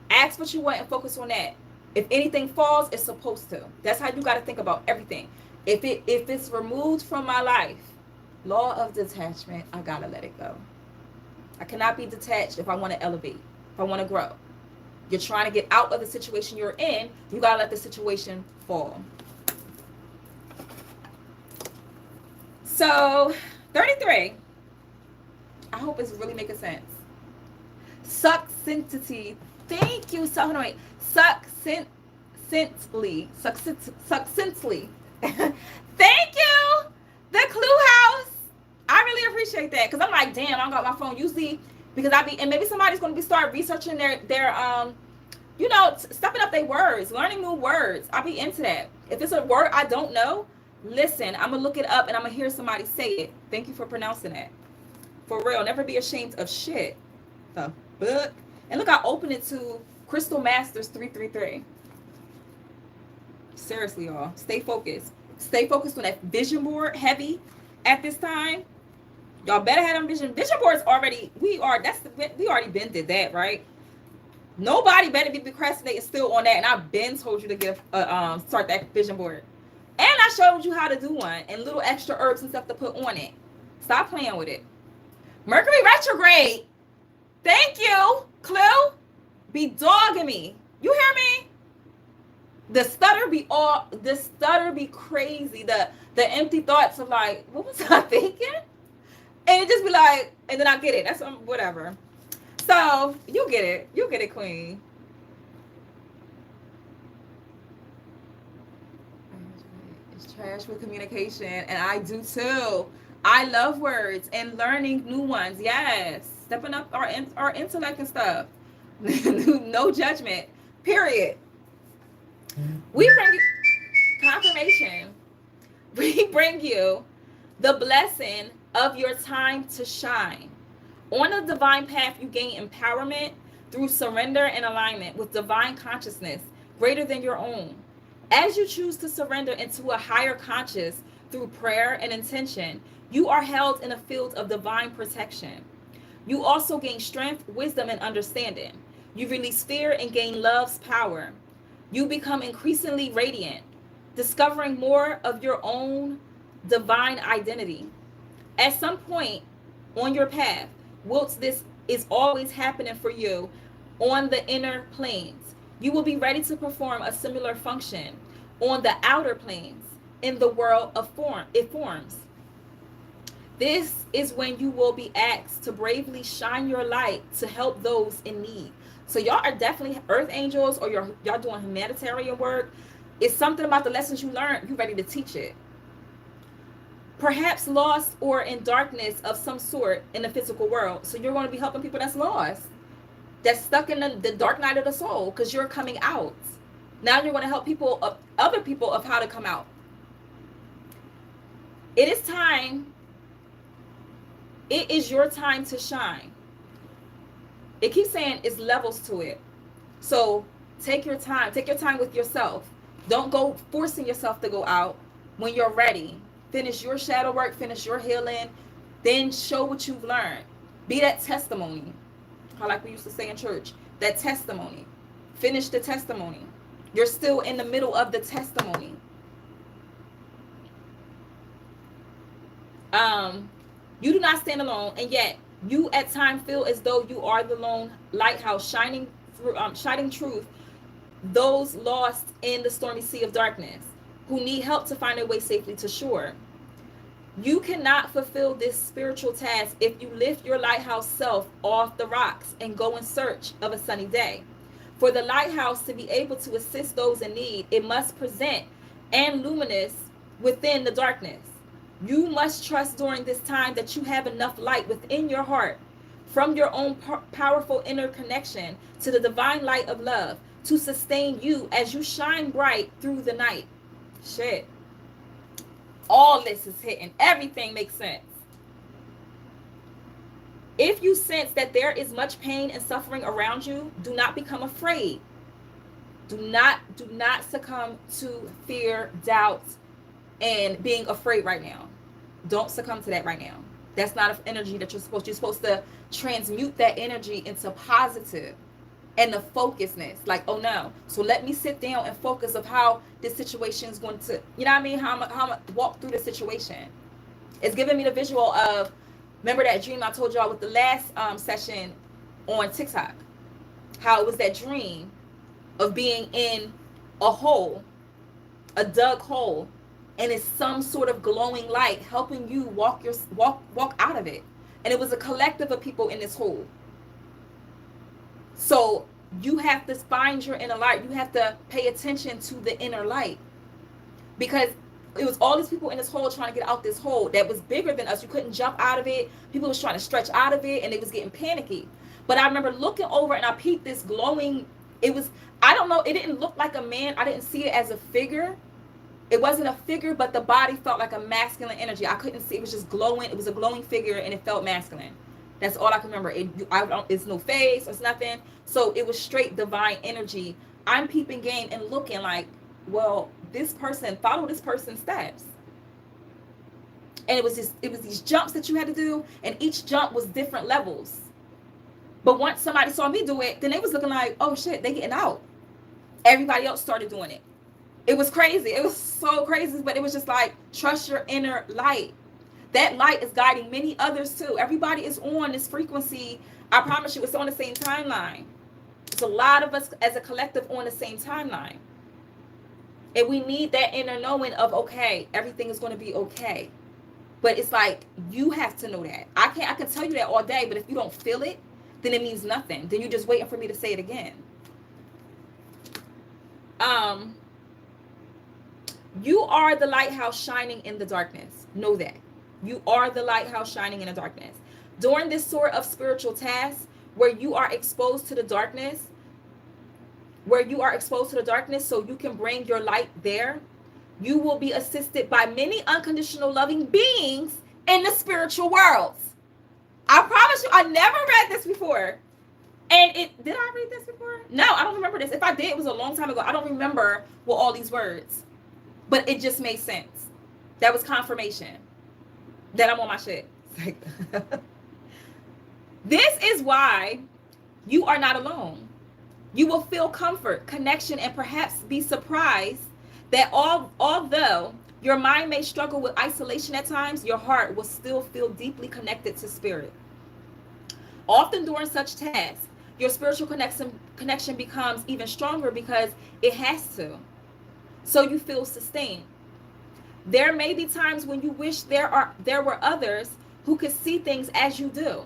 A: Ask what you want and focus on that. If anything falls, it's supposed to. That's how you got to think about everything. If it's removed from my life, law of detachment, I gotta let it go. I cannot be detached if I want to elevate, if I want to grow. You're trying to get out of the situation you're in, you gotta let the situation fall. So 33. I hope it's really making sense. Succinctly. Thank you. So anyway, succinctly. Thank you. The Clue House. I really appreciate that because I'm like, damn, I don't got my phone usually because and maybe somebody's going to be start researching their stepping up their words, learning new words. I'll be into that. If it's a word I don't know, listen, I'm gonna look it up and I'm gonna hear somebody say it. Thank you for pronouncing that. For real, never be ashamed of shit. The book. And look, I opened it to Crystal Masters 333. Seriously, y'all. Stay focused. Stay focused on that vision board heavy at this time. Y'all better have them vision boards already. We already been did that, right? Nobody better be procrastinating still on that. And I've been told you to get start that vision board. And I showed you how to do one and little extra herbs and stuff to put on it. Stop playing with it. Mercury retrograde. Thank you, Clue. Be dogging me. You hear me? The stutter be crazy. The empty thoughts of like, what was I thinking? And it just be like, and then I get it. That's whatever. So you get it. You get it, Queen. It's trash with communication, and I do too. I love words and learning new ones. Yes, stepping up our intellect and stuff. No judgment. Period. We bring you confirmation. We bring you the blessing of your time to shine. On the divine path, you gain empowerment through surrender and alignment with divine consciousness greater than your own. As you choose to surrender into a higher conscious through prayer and intention, you are held in a field of divine protection. You also gain strength, wisdom, and understanding. You release fear and gain love's power. You become increasingly radiant, discovering more of your own divine identity. At some point on your path, whilst this is always happening for you on the inner planes, you will be ready to perform a similar function on the outer planes in the world of forms. This is when you will be asked to bravely shine your light to help those in need. So y'all are definitely earth angels, or y'all doing humanitarian work. It's something about the lessons you learned, you're ready to teach it. Perhaps lost or in darkness of some sort in the physical world. So you're going to be helping people that's lost, that's stuck in the dark night of the soul, because you're coming out. Now you're going to help other people of how to come out. It is time. It is your time to shine. It keeps saying it's levels to it. So take your time. Take your time with yourself. Don't go forcing yourself to go out. When you're ready, finish your shadow work, finish your healing, then show what you've learned. Be that testimony. How like we used to say in church, that testimony. Finish the testimony. You're still in the middle of the testimony. You do not stand alone, and yet you at times feel as though you are the lone lighthouse shining truth, those lost in the stormy sea of darkness, who need help to find their way safely to shore. You cannot fulfill this spiritual task if you lift your lighthouse self off the rocks and go in search of a sunny day. For the lighthouse to be able to assist those in need, it must present and luminous within the darkness. You must trust during this time that you have enough light within your heart from your own powerful inner connection to the divine light of love to sustain you as you shine bright through the night. Shit. All this is hitting. Everything makes sense. If you sense that there is much pain and suffering around you, do not become afraid. Do not succumb to fear, doubt, and being afraid right now. Don't succumb to that right now. That's not an energy that you're supposed to transmute that energy into positive and the focusedness. Like, oh no. So let me sit down and focus of how this situation is going to, you know what I mean? How I'm going to walk through the situation. It's giving me the visual of, remember that dream I told y'all with the last session on TikTok? How it was that dream of being in a hole, a dug hole, and it's some sort of glowing light helping you walk out of it. And it was a collective of people in this hole. So you have to find your inner light. You have to pay attention to the inner light, because it was all these people in this hole trying to get out this hole that was bigger than us. You couldn't jump out of it. People was trying to stretch out of it, and it was getting panicky. But I remember looking over and I peeped this glowing. It was, I don't know, it didn't look like a man. I didn't see it as a figure. It wasn't a figure, but the body felt like a masculine energy. I couldn't see. It was just glowing. It was a glowing figure, and it felt masculine. That's all I can remember. It's no face. It's nothing. So it was straight divine energy. I'm peeping game and looking like, well, this person, follow this person's steps. And it was these jumps that you had to do, and each jump was different levels. But once somebody saw me do it, then they was looking like, oh shit, they getting out. Everybody else started doing it. It was crazy. It was so crazy, but it was just like, trust your inner light. That light is guiding many others too. Everybody is on this frequency. I promise you, it's on the same timeline. It's a lot of us as a collective on the same timeline. And we need that inner knowing of, okay, everything is going to be okay. But it's like, you have to know that. I can tell you that all day, but if you don't feel it, then it means nothing. Then you're just waiting for me to say it again. You are the lighthouse shining in the darkness. Know that. You are the lighthouse shining in the darkness. During this sort of spiritual task where you are exposed to the darkness, so you can bring your light there, you will be assisted by many unconditional loving beings in the spiritual worlds. I promise you, I never read this before. And did I read this before? No, I don't remember this. If I did, it was a long time ago. I don't remember what all these words. But it just made sense. That was confirmation that I'm on my shit. This is why you are not alone. You will feel comfort, connection, and perhaps be surprised that although your mind may struggle with isolation at times, your heart will still feel deeply connected to spirit. Often during such tasks, your spiritual connection becomes even stronger because it has to. So you feel sustained. There may be times when you wish there were others who could see things as you do.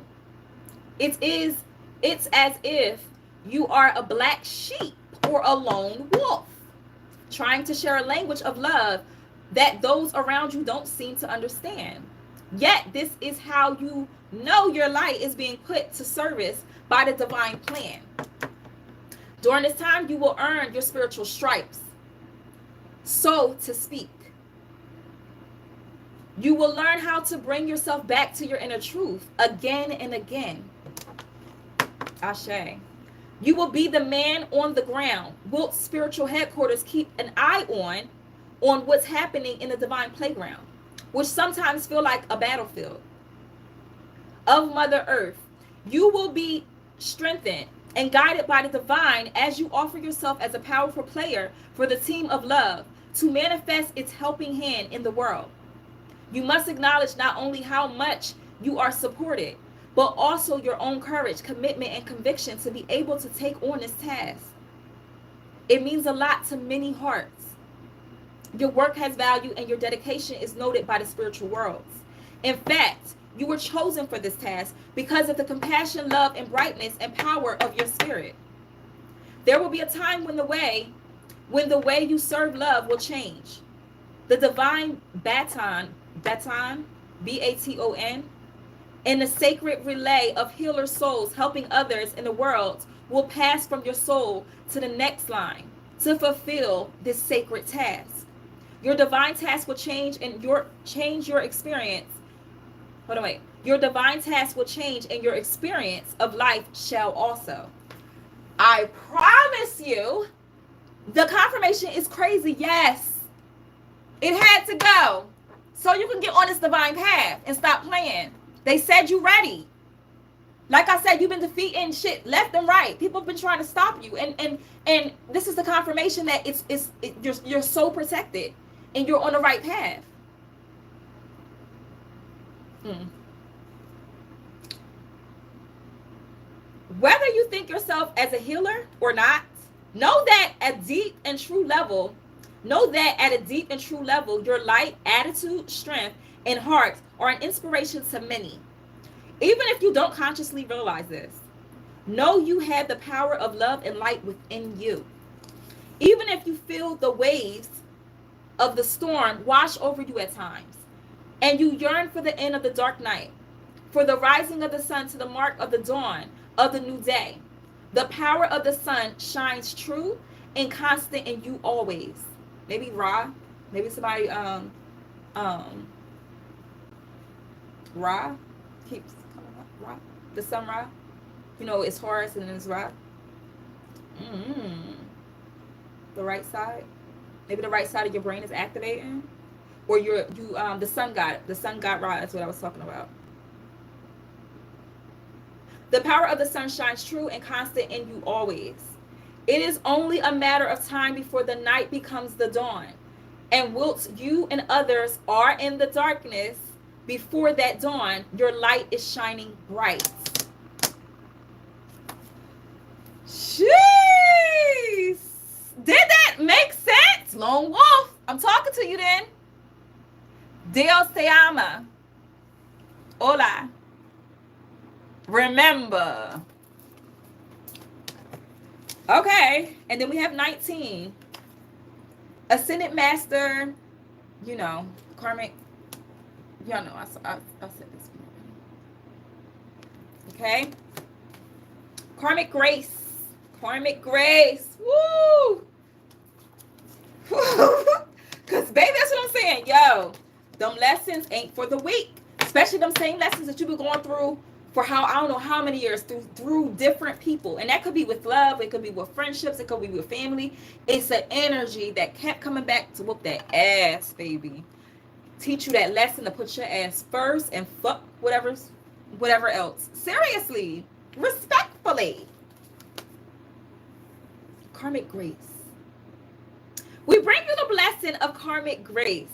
A: It's as if you are a black sheep or a lone wolf, trying to share a language of love that those around you don't seem to understand. Yet this is how you know your light is being put to service by the divine plan. During this time, you will earn your spiritual stripes, so to speak. You will learn how to bring yourself back to your inner truth again and again. Ashe. You will be the man on the ground. Wilt's spiritual headquarters keep an eye on what's happening in the divine playground, which sometimes feel like a battlefield of Mother Earth. You will be strengthened and guided by the divine as you offer yourself as a powerful player for the team of love to manifest its helping hand in the world. You must acknowledge not only how much you are supported, but also your own courage, commitment, and conviction to be able to take on this task. It means a lot to many hearts. Your work has value and your dedication is noted by the spiritual worlds. In fact, you were chosen for this task because of the compassion, love, and brightness and power of your spirit. There will be a time when the way you serve love will change. The divine baton, B-A-T-O-N, and the sacred relay of healer souls helping others in the world will pass from your soul to the next line to fulfill this sacred task. Your divine task will change your experience. Your divine task will change and your experience of life shall also. I promise you, the confirmation is crazy. Yes, it had to go so you can get on this divine path and stop playing. They said you ready. Like I said, you've been defeating shit left and right. People have been trying to stop you, and this is the confirmation that you're so protected and you're on the right path. Whether you think yourself as a healer or not, know that at a deep and true level, your light, attitude, strength, and heart are an inspiration to many. Even if you don't consciously realize this, know you have the power of love and light within you. Even if you feel the waves of the storm wash over you at times, and you yearn for the end of the dark night, for the rising of the sun to the mark of the dawn of the new day, the power of the sun shines true and constant in you always. Maybe Ra, maybe somebody Ra keeps coming up. Ra, the sun Ra. You know, it's Horus and then it's Ra. The right side. Maybe the right side of your brain is activating, or the sun god Ra. That's what I was talking about. The power of the sun shines true and constant in you always. It is only a matter of time before the night becomes the dawn. And whilst you and others are in the darkness, before that dawn, your light is shining bright. Jeez! Did that make sense? Lone Wolf, I'm talking to you then. Dios te ama. Hola. Remember. Okay, and then we have 19. Ascended Master, you know, karmic. Y'all know I said this one. Okay. Karmic grace. Karmic grace. Woo! Because, baby, that's what I'm saying. Yo, them lessons ain't for the weak. Especially them same lessons that you been going through for I don't know how many years through different people. And that could be with love. It could be with friendships. It could be with family. It's an energy that kept coming back to whoop that ass, baby. Teach you that lesson to put your ass first and fuck whatever else. Seriously. Respectfully. Karmic grace. We bring you the blessing of karmic grace.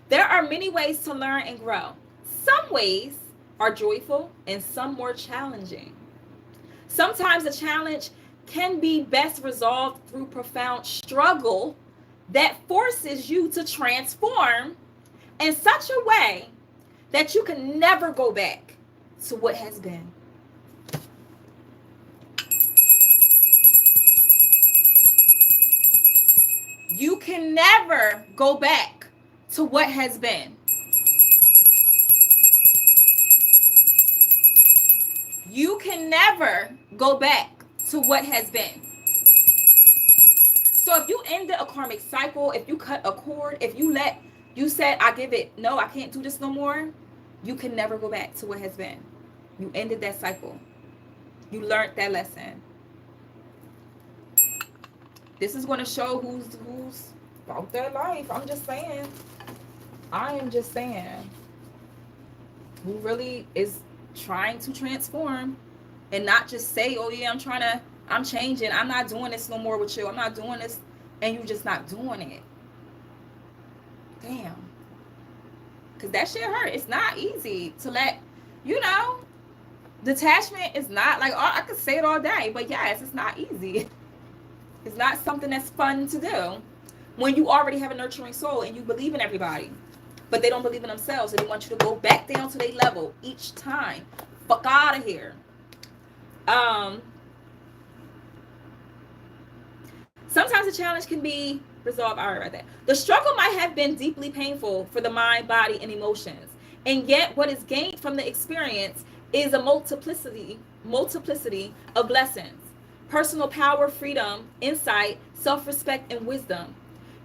A: There are many ways to learn and grow. Some ways are joyful and some more challenging. Sometimes a challenge can be best resolved through profound struggle that forces you to transform in such a way that you can never go back to what has been. You can never go back to what has been. You can never go back to what has been. So if you ended a karmic cycle, if you cut a cord, if you said, I give it, no, I can't do this no more, you can never go back to what has been. You ended that cycle. You learned that lesson. This is going to show who's about their life. I'm just saying. I am just saying. Who really is trying to transform and not just say, oh yeah, I'm changing. I'm not doing this no more with you. I'm not doing this. And you just not doing it. Damn. Because that shit hurt. It's not easy to let, detachment is not like, I could say it all day, but yes, it's not easy. It's not something that's fun to do when you already have a nurturing soul and you believe in everybody, but they don't believe in themselves and they want you to go back down to their level each time. Fuck out of here. Sometimes a challenge can be resolved. All right, there. The struggle might have been deeply painful for the mind, body, and emotions, and yet what is gained from the experience is a multiplicity of lessons. Personal power, freedom, insight, self-respect, and wisdom.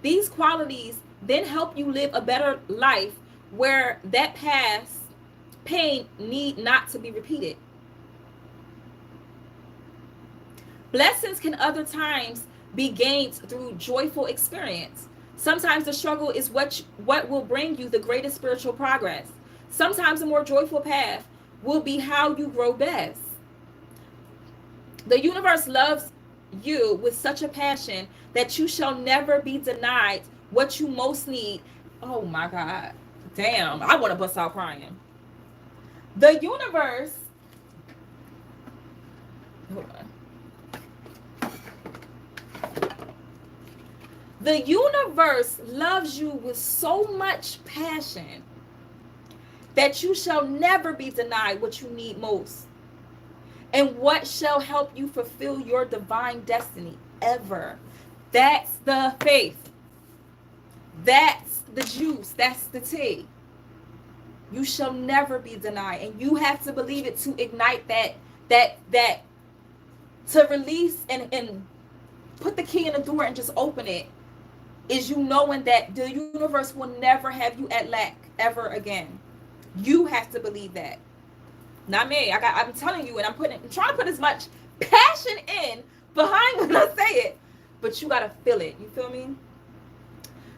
A: These qualities then help you live a better life where that past pain need not to be repeated. Blessings can other times be gained through joyful experience. Sometimes the struggle is what will bring you the greatest spiritual progress. Sometimes a more joyful path will be how you grow best. The universe loves you with such a passion that you shall never be denied what you most need. Oh my God. Damn. I want to bust out crying. The universe. Hold on. The universe loves you with so much passion that you shall never be denied what you need most. And what shall help you fulfill your divine destiny ever. That's the faith. That's the juice. That's the tea. You shall never be denied. And you have to believe it to ignite that to release and put the key in the door and just open it, is you knowing that the universe will never have you at lack ever again. You have to believe that. Not me. I'm telling you, and I'm trying to put as much passion in behind when I say it, but you gotta feel it. You feel me?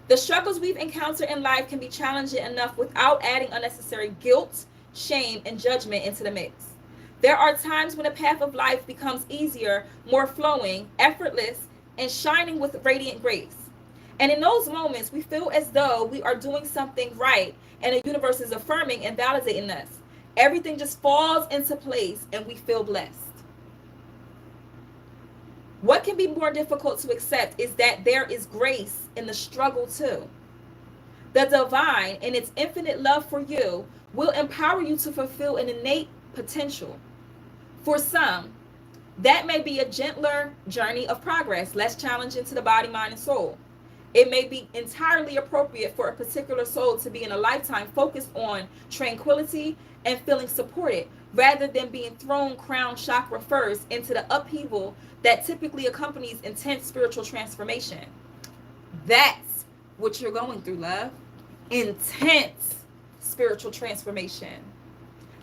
A: The struggles we've encountered in life can be challenging enough without adding unnecessary guilt, shame, and judgment into the mix. There are times when the path of life becomes easier, more flowing, effortless, and shining with radiant grace. And in those moments, we feel as though we are doing something right, and the universe is affirming and validating us. Everything just falls into place and we feel blessed. What can be more difficult to accept is that there is grace in the struggle too. The divine, in its infinite love for you, will empower you to fulfill an innate potential. For some, that may be a gentler journey of progress, less challenging to the body, mind, and soul. It may be entirely appropriate for a particular soul to be in a lifetime focused on tranquility and feeling supported, rather than being thrown crown chakra first into the upheaval that typically accompanies intense spiritual transformation. That's what you're going through, love. Intense spiritual transformation.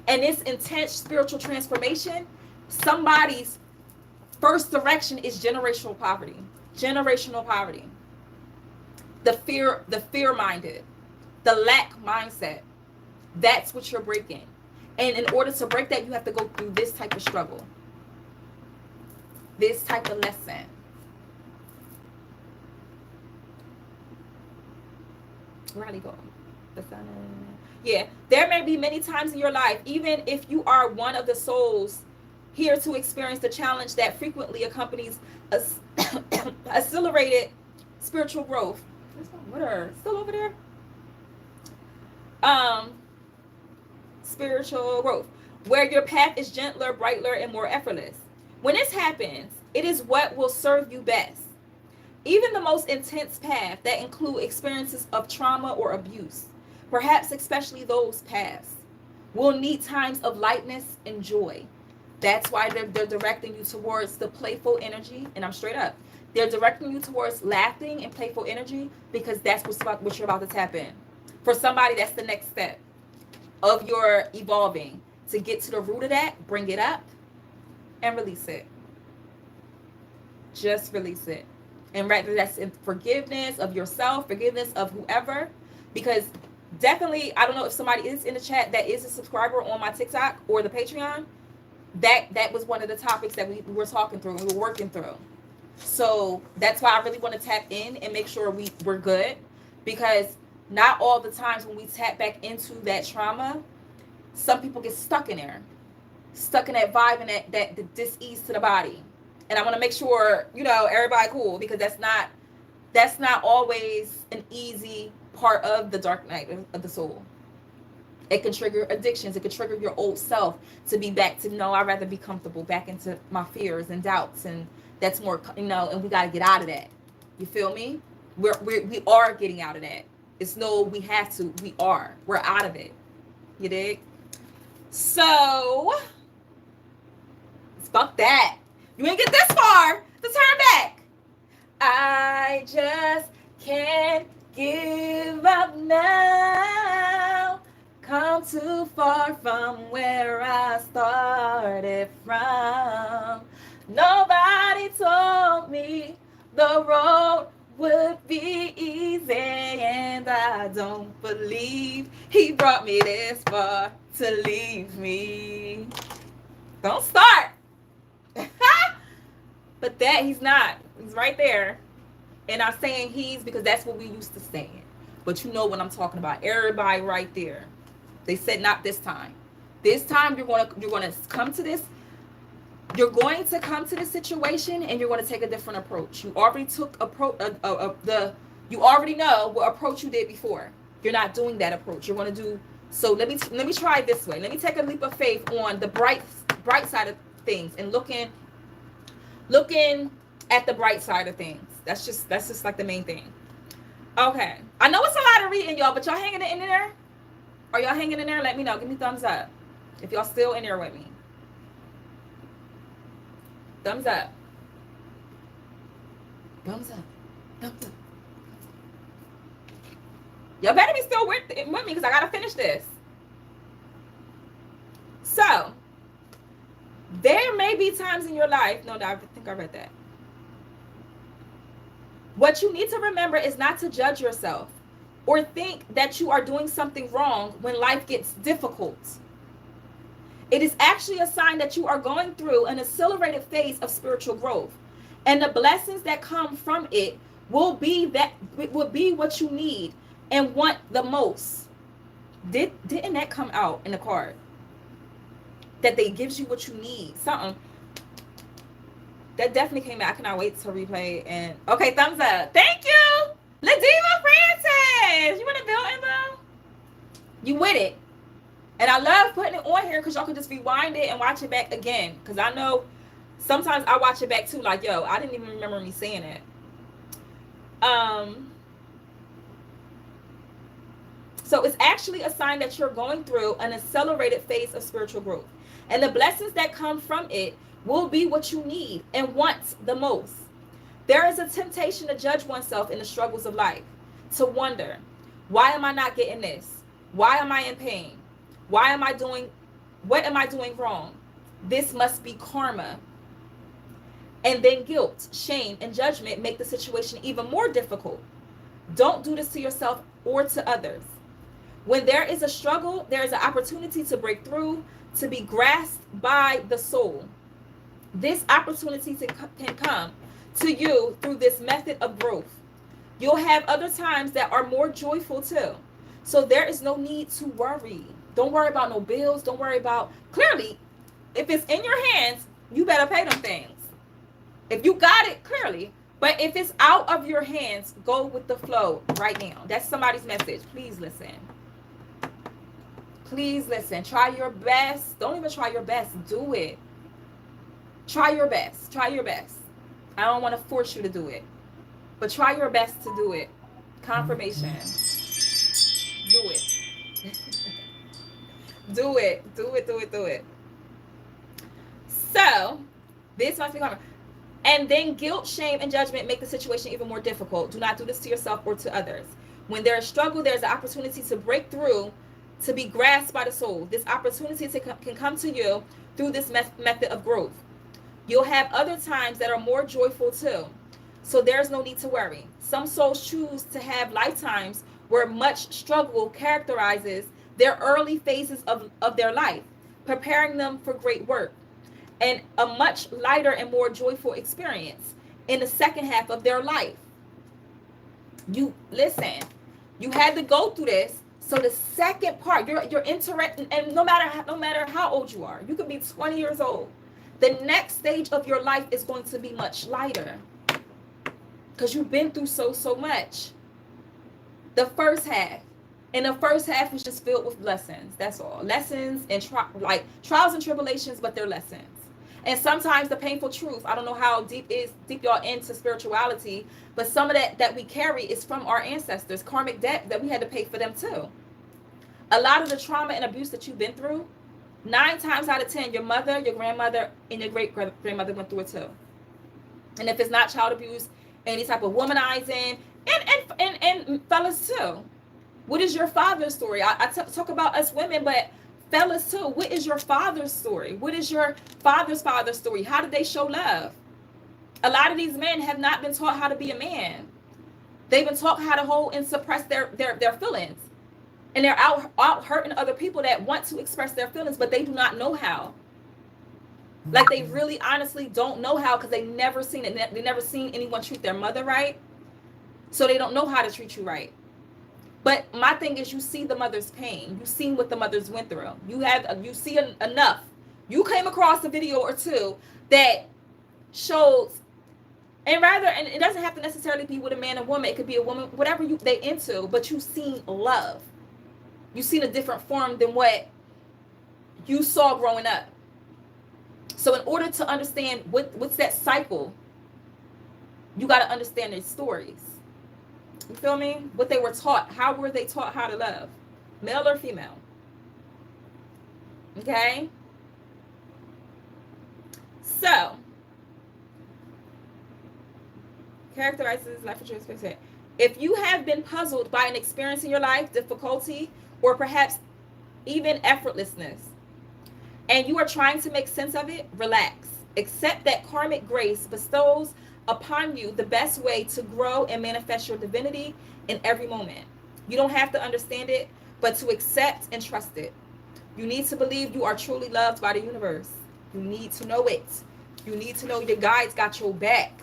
A: And this intense spiritual transformation, somebody's first direction is generational poverty. Generational poverty. The fear-minded, the lack mindset. That's what you're breaking. And in order to break that, you have to go through this type of struggle. This type of lesson. Where'd he go? Yeah, there may be many times in your life, even if you are one of the souls here to experience the challenge that frequently accompanies accelerated spiritual growth. What are still over there? Spiritual growth, where your path is gentler, brighter, and more effortless. When this happens, it is what will serve you best. Even the most intense path that include experiences of trauma or abuse, perhaps especially those paths, will need times of lightness and joy. That's why they're directing you towards the playful energy, and I'm straight up. They're directing you towards laughing and playful energy because that's what you're about to tap in. For somebody, that's the next step of your evolving. To get to the root of that, bring it up and release it. Just release it. And rather that's in forgiveness of yourself, forgiveness of whoever. Because definitely, I don't know if somebody is in the chat that is a subscriber on my TikTok or the Patreon. That was one of the topics that we were talking through and we were working through. So that's why I really want to tap in and make sure we're good. Because not all the times when we tap back into that trauma, some people get stuck in there. Stuck in that vibe and that dis-ease to the body. And I want to make sure, everybody cool, because that's not always an easy part of the dark night of the soul. It can trigger addictions. It can trigger your old self to be back to, no, I'd rather be comfortable, back into my fears and doubts. And that's more, and we got to get out of that. You feel me? We are getting out of that. It's no, we have to. We're out of it. You dig? So, fuck that. You ain't get this far to turn back. I just can't give up now. Come too far from where I started from. Nobody told me the road would be easy, and I don't believe he brought me this far to leave me. Don't start. But that he's not. He's right there. And I'm saying he's because that's what we used to saying. But you know what I'm talking about. Everybody right there. They said not this time. This time you're gonna come to this. You're going to come to this situation and you're going to take a different approach. You already took you already know what approach you did before. You're not doing that approach. You're going to do so. Let me try it this way. Let me take a leap of faith on the bright side of things and looking at the bright side of things. That's just like the main thing. Okay. I know it's a lot of reading, y'all, but y'all hanging in there? Are y'all hanging in there? Let me know. Give me thumbs up if y'all still in there with me. Thumbs up. Thumbs up. Thumbs up. Y'all better be still with me because I gotta finish this. So, there may be times in your life. No, I think I read that. What you need to remember is not to judge yourself or think that you are doing something wrong when life gets difficult. It is actually a sign that you are going through an accelerated phase of spiritual growth, and the blessings that come from it will be what you need and want the most. Didn't that come out in the card? That they gives you what you need, something. That definitely came out. I cannot wait to replay. And okay, thumbs up. Thank you, Ladima Francis. You want to build in though? You with it? And I love putting it on here because y'all can just rewind it and watch it back again. Because I know sometimes I watch it back too. Like, yo, I didn't even remember me saying it. So it's actually a sign that you're going through an accelerated phase of spiritual growth. And the blessings that come from it will be what you need and want the most. There is a temptation to judge oneself in the struggles of life, to wonder, why am I not getting this? Why am I in pain? What am I doing wrong? This must be karma. And then guilt, shame, and judgment make the situation even more difficult. Don't do this to yourself or to others. When there is a struggle, there is an opportunity to break through, to be grasped by the soul. This opportunity can come to you through this method of growth. You'll have other times that are more joyful too. So there is no need to worry. Don't worry about no bills. Don't worry about, clearly, if it's in your hands, you better pay them things. If you got it, clearly. But if it's out of your hands, go with the flow right now. That's somebody's message. Please listen. Please listen. Try your best. Don't even try your best. Do it. Try your best. Try your best. I don't want to force you to do it. But try your best to do it. Confirmation. Do it. Do it. Do it. Do it. Do it. So, this must be karma. And then guilt, shame, and judgment make the situation even more difficult. Do not do this to yourself or to others. When there is struggle, there's an opportunity to break through, to be grasped by the soul. This opportunity can come to you through this method of growth. You'll have other times that are more joyful too. So there's no need to worry. Some souls choose to have lifetimes where much struggle characterizes their early phases of their life, preparing them for great work, and a much lighter and more joyful experience in the second half of their life. You listen, you had to go through this. So the second part, you're interested, and no matter how old you are, you could be 20 years old. The next stage of your life is going to be much lighter because you've been through so much. The first half is just filled with lessons. That's all. Lessons and trials and tribulations, but they're lessons. And sometimes the painful truth. I don't know how deep y'all into spirituality, but some of that we carry is from our ancestors, karmic debt that we had to pay for them too. A lot of the trauma and abuse that you've been through, 9 times out of 10, your mother, your grandmother, and your great-grandmother went through it too. And if it's not child abuse, any type of womanizing, and fellas too. What is your father's story? I talk about us women, but fellas too. What is your father's story? What is your father's story? How did they show love? A lot of these men have not been taught how to be a man. They've been taught how to hold and suppress their feelings. And they're out hurting other people that want to express their feelings, but they do not know how. Like, they really honestly don't know how, because they never seen it. They never seen anyone treat their mother right. So they don't know how to treat you right. But my thing is, you see the mother's pain. You've seen what the mothers went through. You see enough. You came across a video or two that shows, and it doesn't have to necessarily be with a man and woman. It could be a woman, whatever they into, but you've seen love. You've seen a different form than what you saw growing up. So in order to understand what's that cycle, you got to understand their stories. You feel me? What they were taught. How were they taught how to love? Male or female? Okay? So, characterizes life experience. If you have been puzzled by an experience in your life, difficulty, or perhaps even effortlessness, and you are trying to make sense of it, relax. Accept that karmic grace bestows upon you the best way to grow and manifest your divinity in every moment. You don't have to understand it, but to accept and trust it. You need to believe you are truly loved by the universe. You need to know it. You need to know your guides got your back.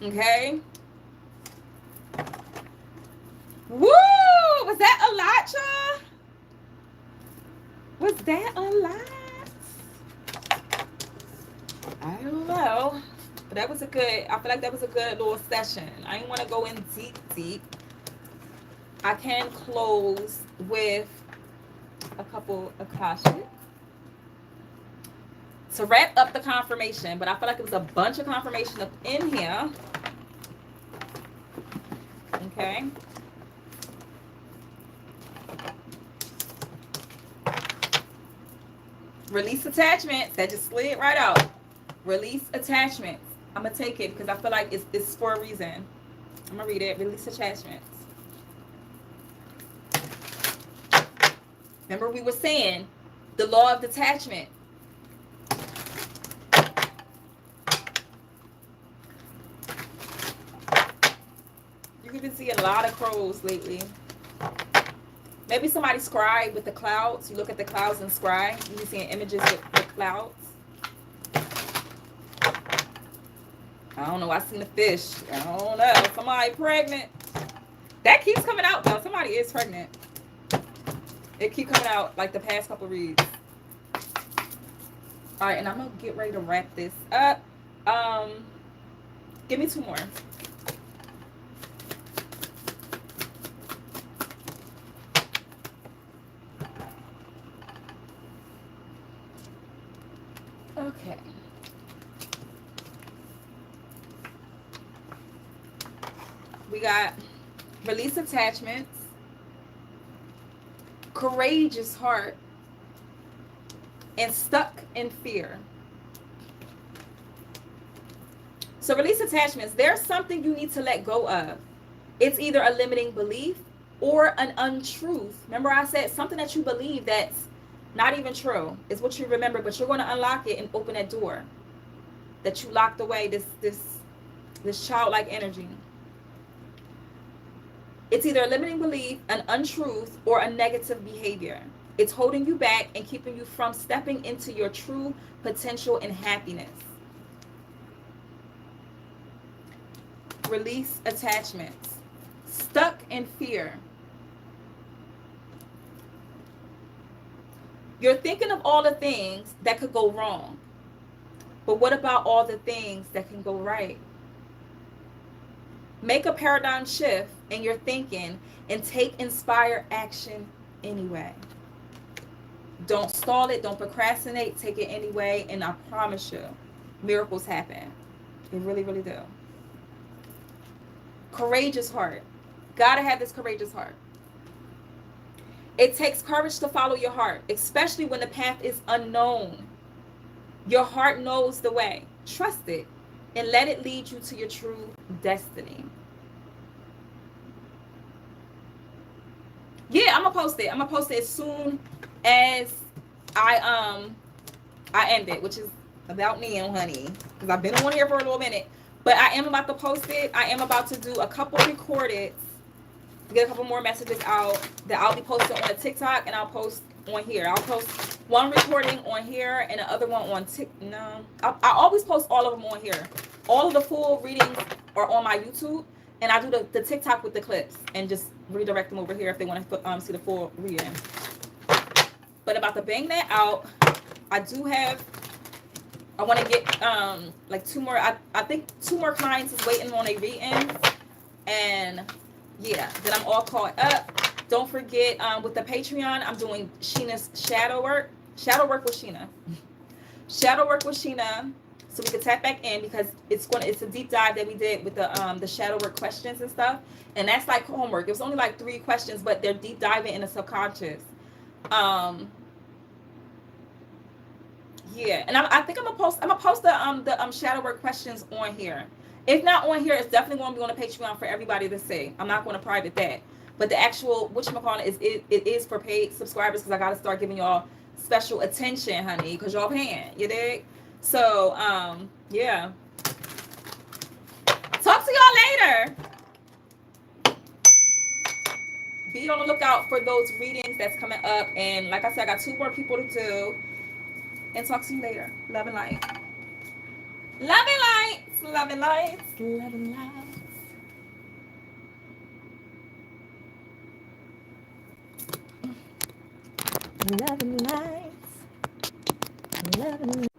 A: Okay? Woo! Was that a lot, y'all? Was that a lot? I don't know. But that was a good, I feel like that was a good little session. I didn't want to go in deep. I can close with a couple of Akashic to wrap up the confirmation, but I feel like it was a bunch of confirmation up in here. Okay. Release attachments. That just slid right out. Release attachments. I'm going to take it because I feel like it's for a reason. I'm going to read it. Release attachments. Remember we were saying the law of detachment. You've been seeing a lot of crows lately. Maybe somebody scribe with the clouds. You look at the clouds and scribe. You be seeing images with the clouds. I don't know. I seen the fish. I don't know. Somebody pregnant. That keeps coming out though. Somebody is pregnant. It keep coming out like the past couple reads. All right, and I'm gonna get ready to wrap this up. Give me 2 more. Okay. We got release attachments, courageous heart, and stuck in fear. So release attachments. There's something you need to let go of. It's either a limiting belief or an untruth. Remember I said something that you believe that's not even true. It's what you remember, but you're going to unlock it and open that door that you locked away, this childlike energy. It's either a limiting belief, an untruth, or a negative behavior. It's holding you back and keeping you from stepping into your true potential and happiness. Release attachments. Stuck in fear. You're thinking of all the things that could go wrong. But what about all the things that can go right? Make a paradigm shift in your thinking and take inspired action anyway. Don't stall it. Don't procrastinate. Take it anyway. And I promise you, miracles happen. They really, really do. Courageous heart. Gotta have this courageous heart. It takes courage to follow your heart, especially when the path is unknown. Your heart knows the way. Trust it and let it lead you to your true destiny. Yeah, I'm gonna post it. I'm gonna post it as soon as I end it, which is about me and honey, because I've been on here for a little minute. But I am about to post it. I am about to do a couple recorded to get a couple more messages out that I'll be posting on a TikTok, and I'll post on here. I'll post one recording on here and the other one on I always post all of them on here. All of the full readings are on my YouTube, and I do the TikTok with the clips and just redirect them over here if they want to see the full reading. But about to bang that out, I want to get like 2 more. I think 2 more clients is waiting on a reading, and yeah, then I'm all caught up. Don't forget with the Patreon, I'm doing Sheena's shadow work with Sheena. Shadow work with Sheena, so we can tap back in, because it's a deep dive that we did with the shadow work questions and stuff, and that's like homework. It was only like 3 questions, but they're deep diving in the subconscious. Yeah, and I think I'm gonna post the shadow work questions on here. If not on here, it's definitely going to be on the Patreon for everybody to see. I'm not going to private that. But the actual, whatchamacallit, it is for paid subscribers, because I got to start giving y'all special attention, honey, because y'all paying. You dig? So, yeah. Talk to y'all later. Be on the lookout for those readings that's coming up. And like I said, I got 2 more people to do. And talk to you later. Love and light. Love and lights. Love and lights. Love and lights. Love and lights. Love and lights.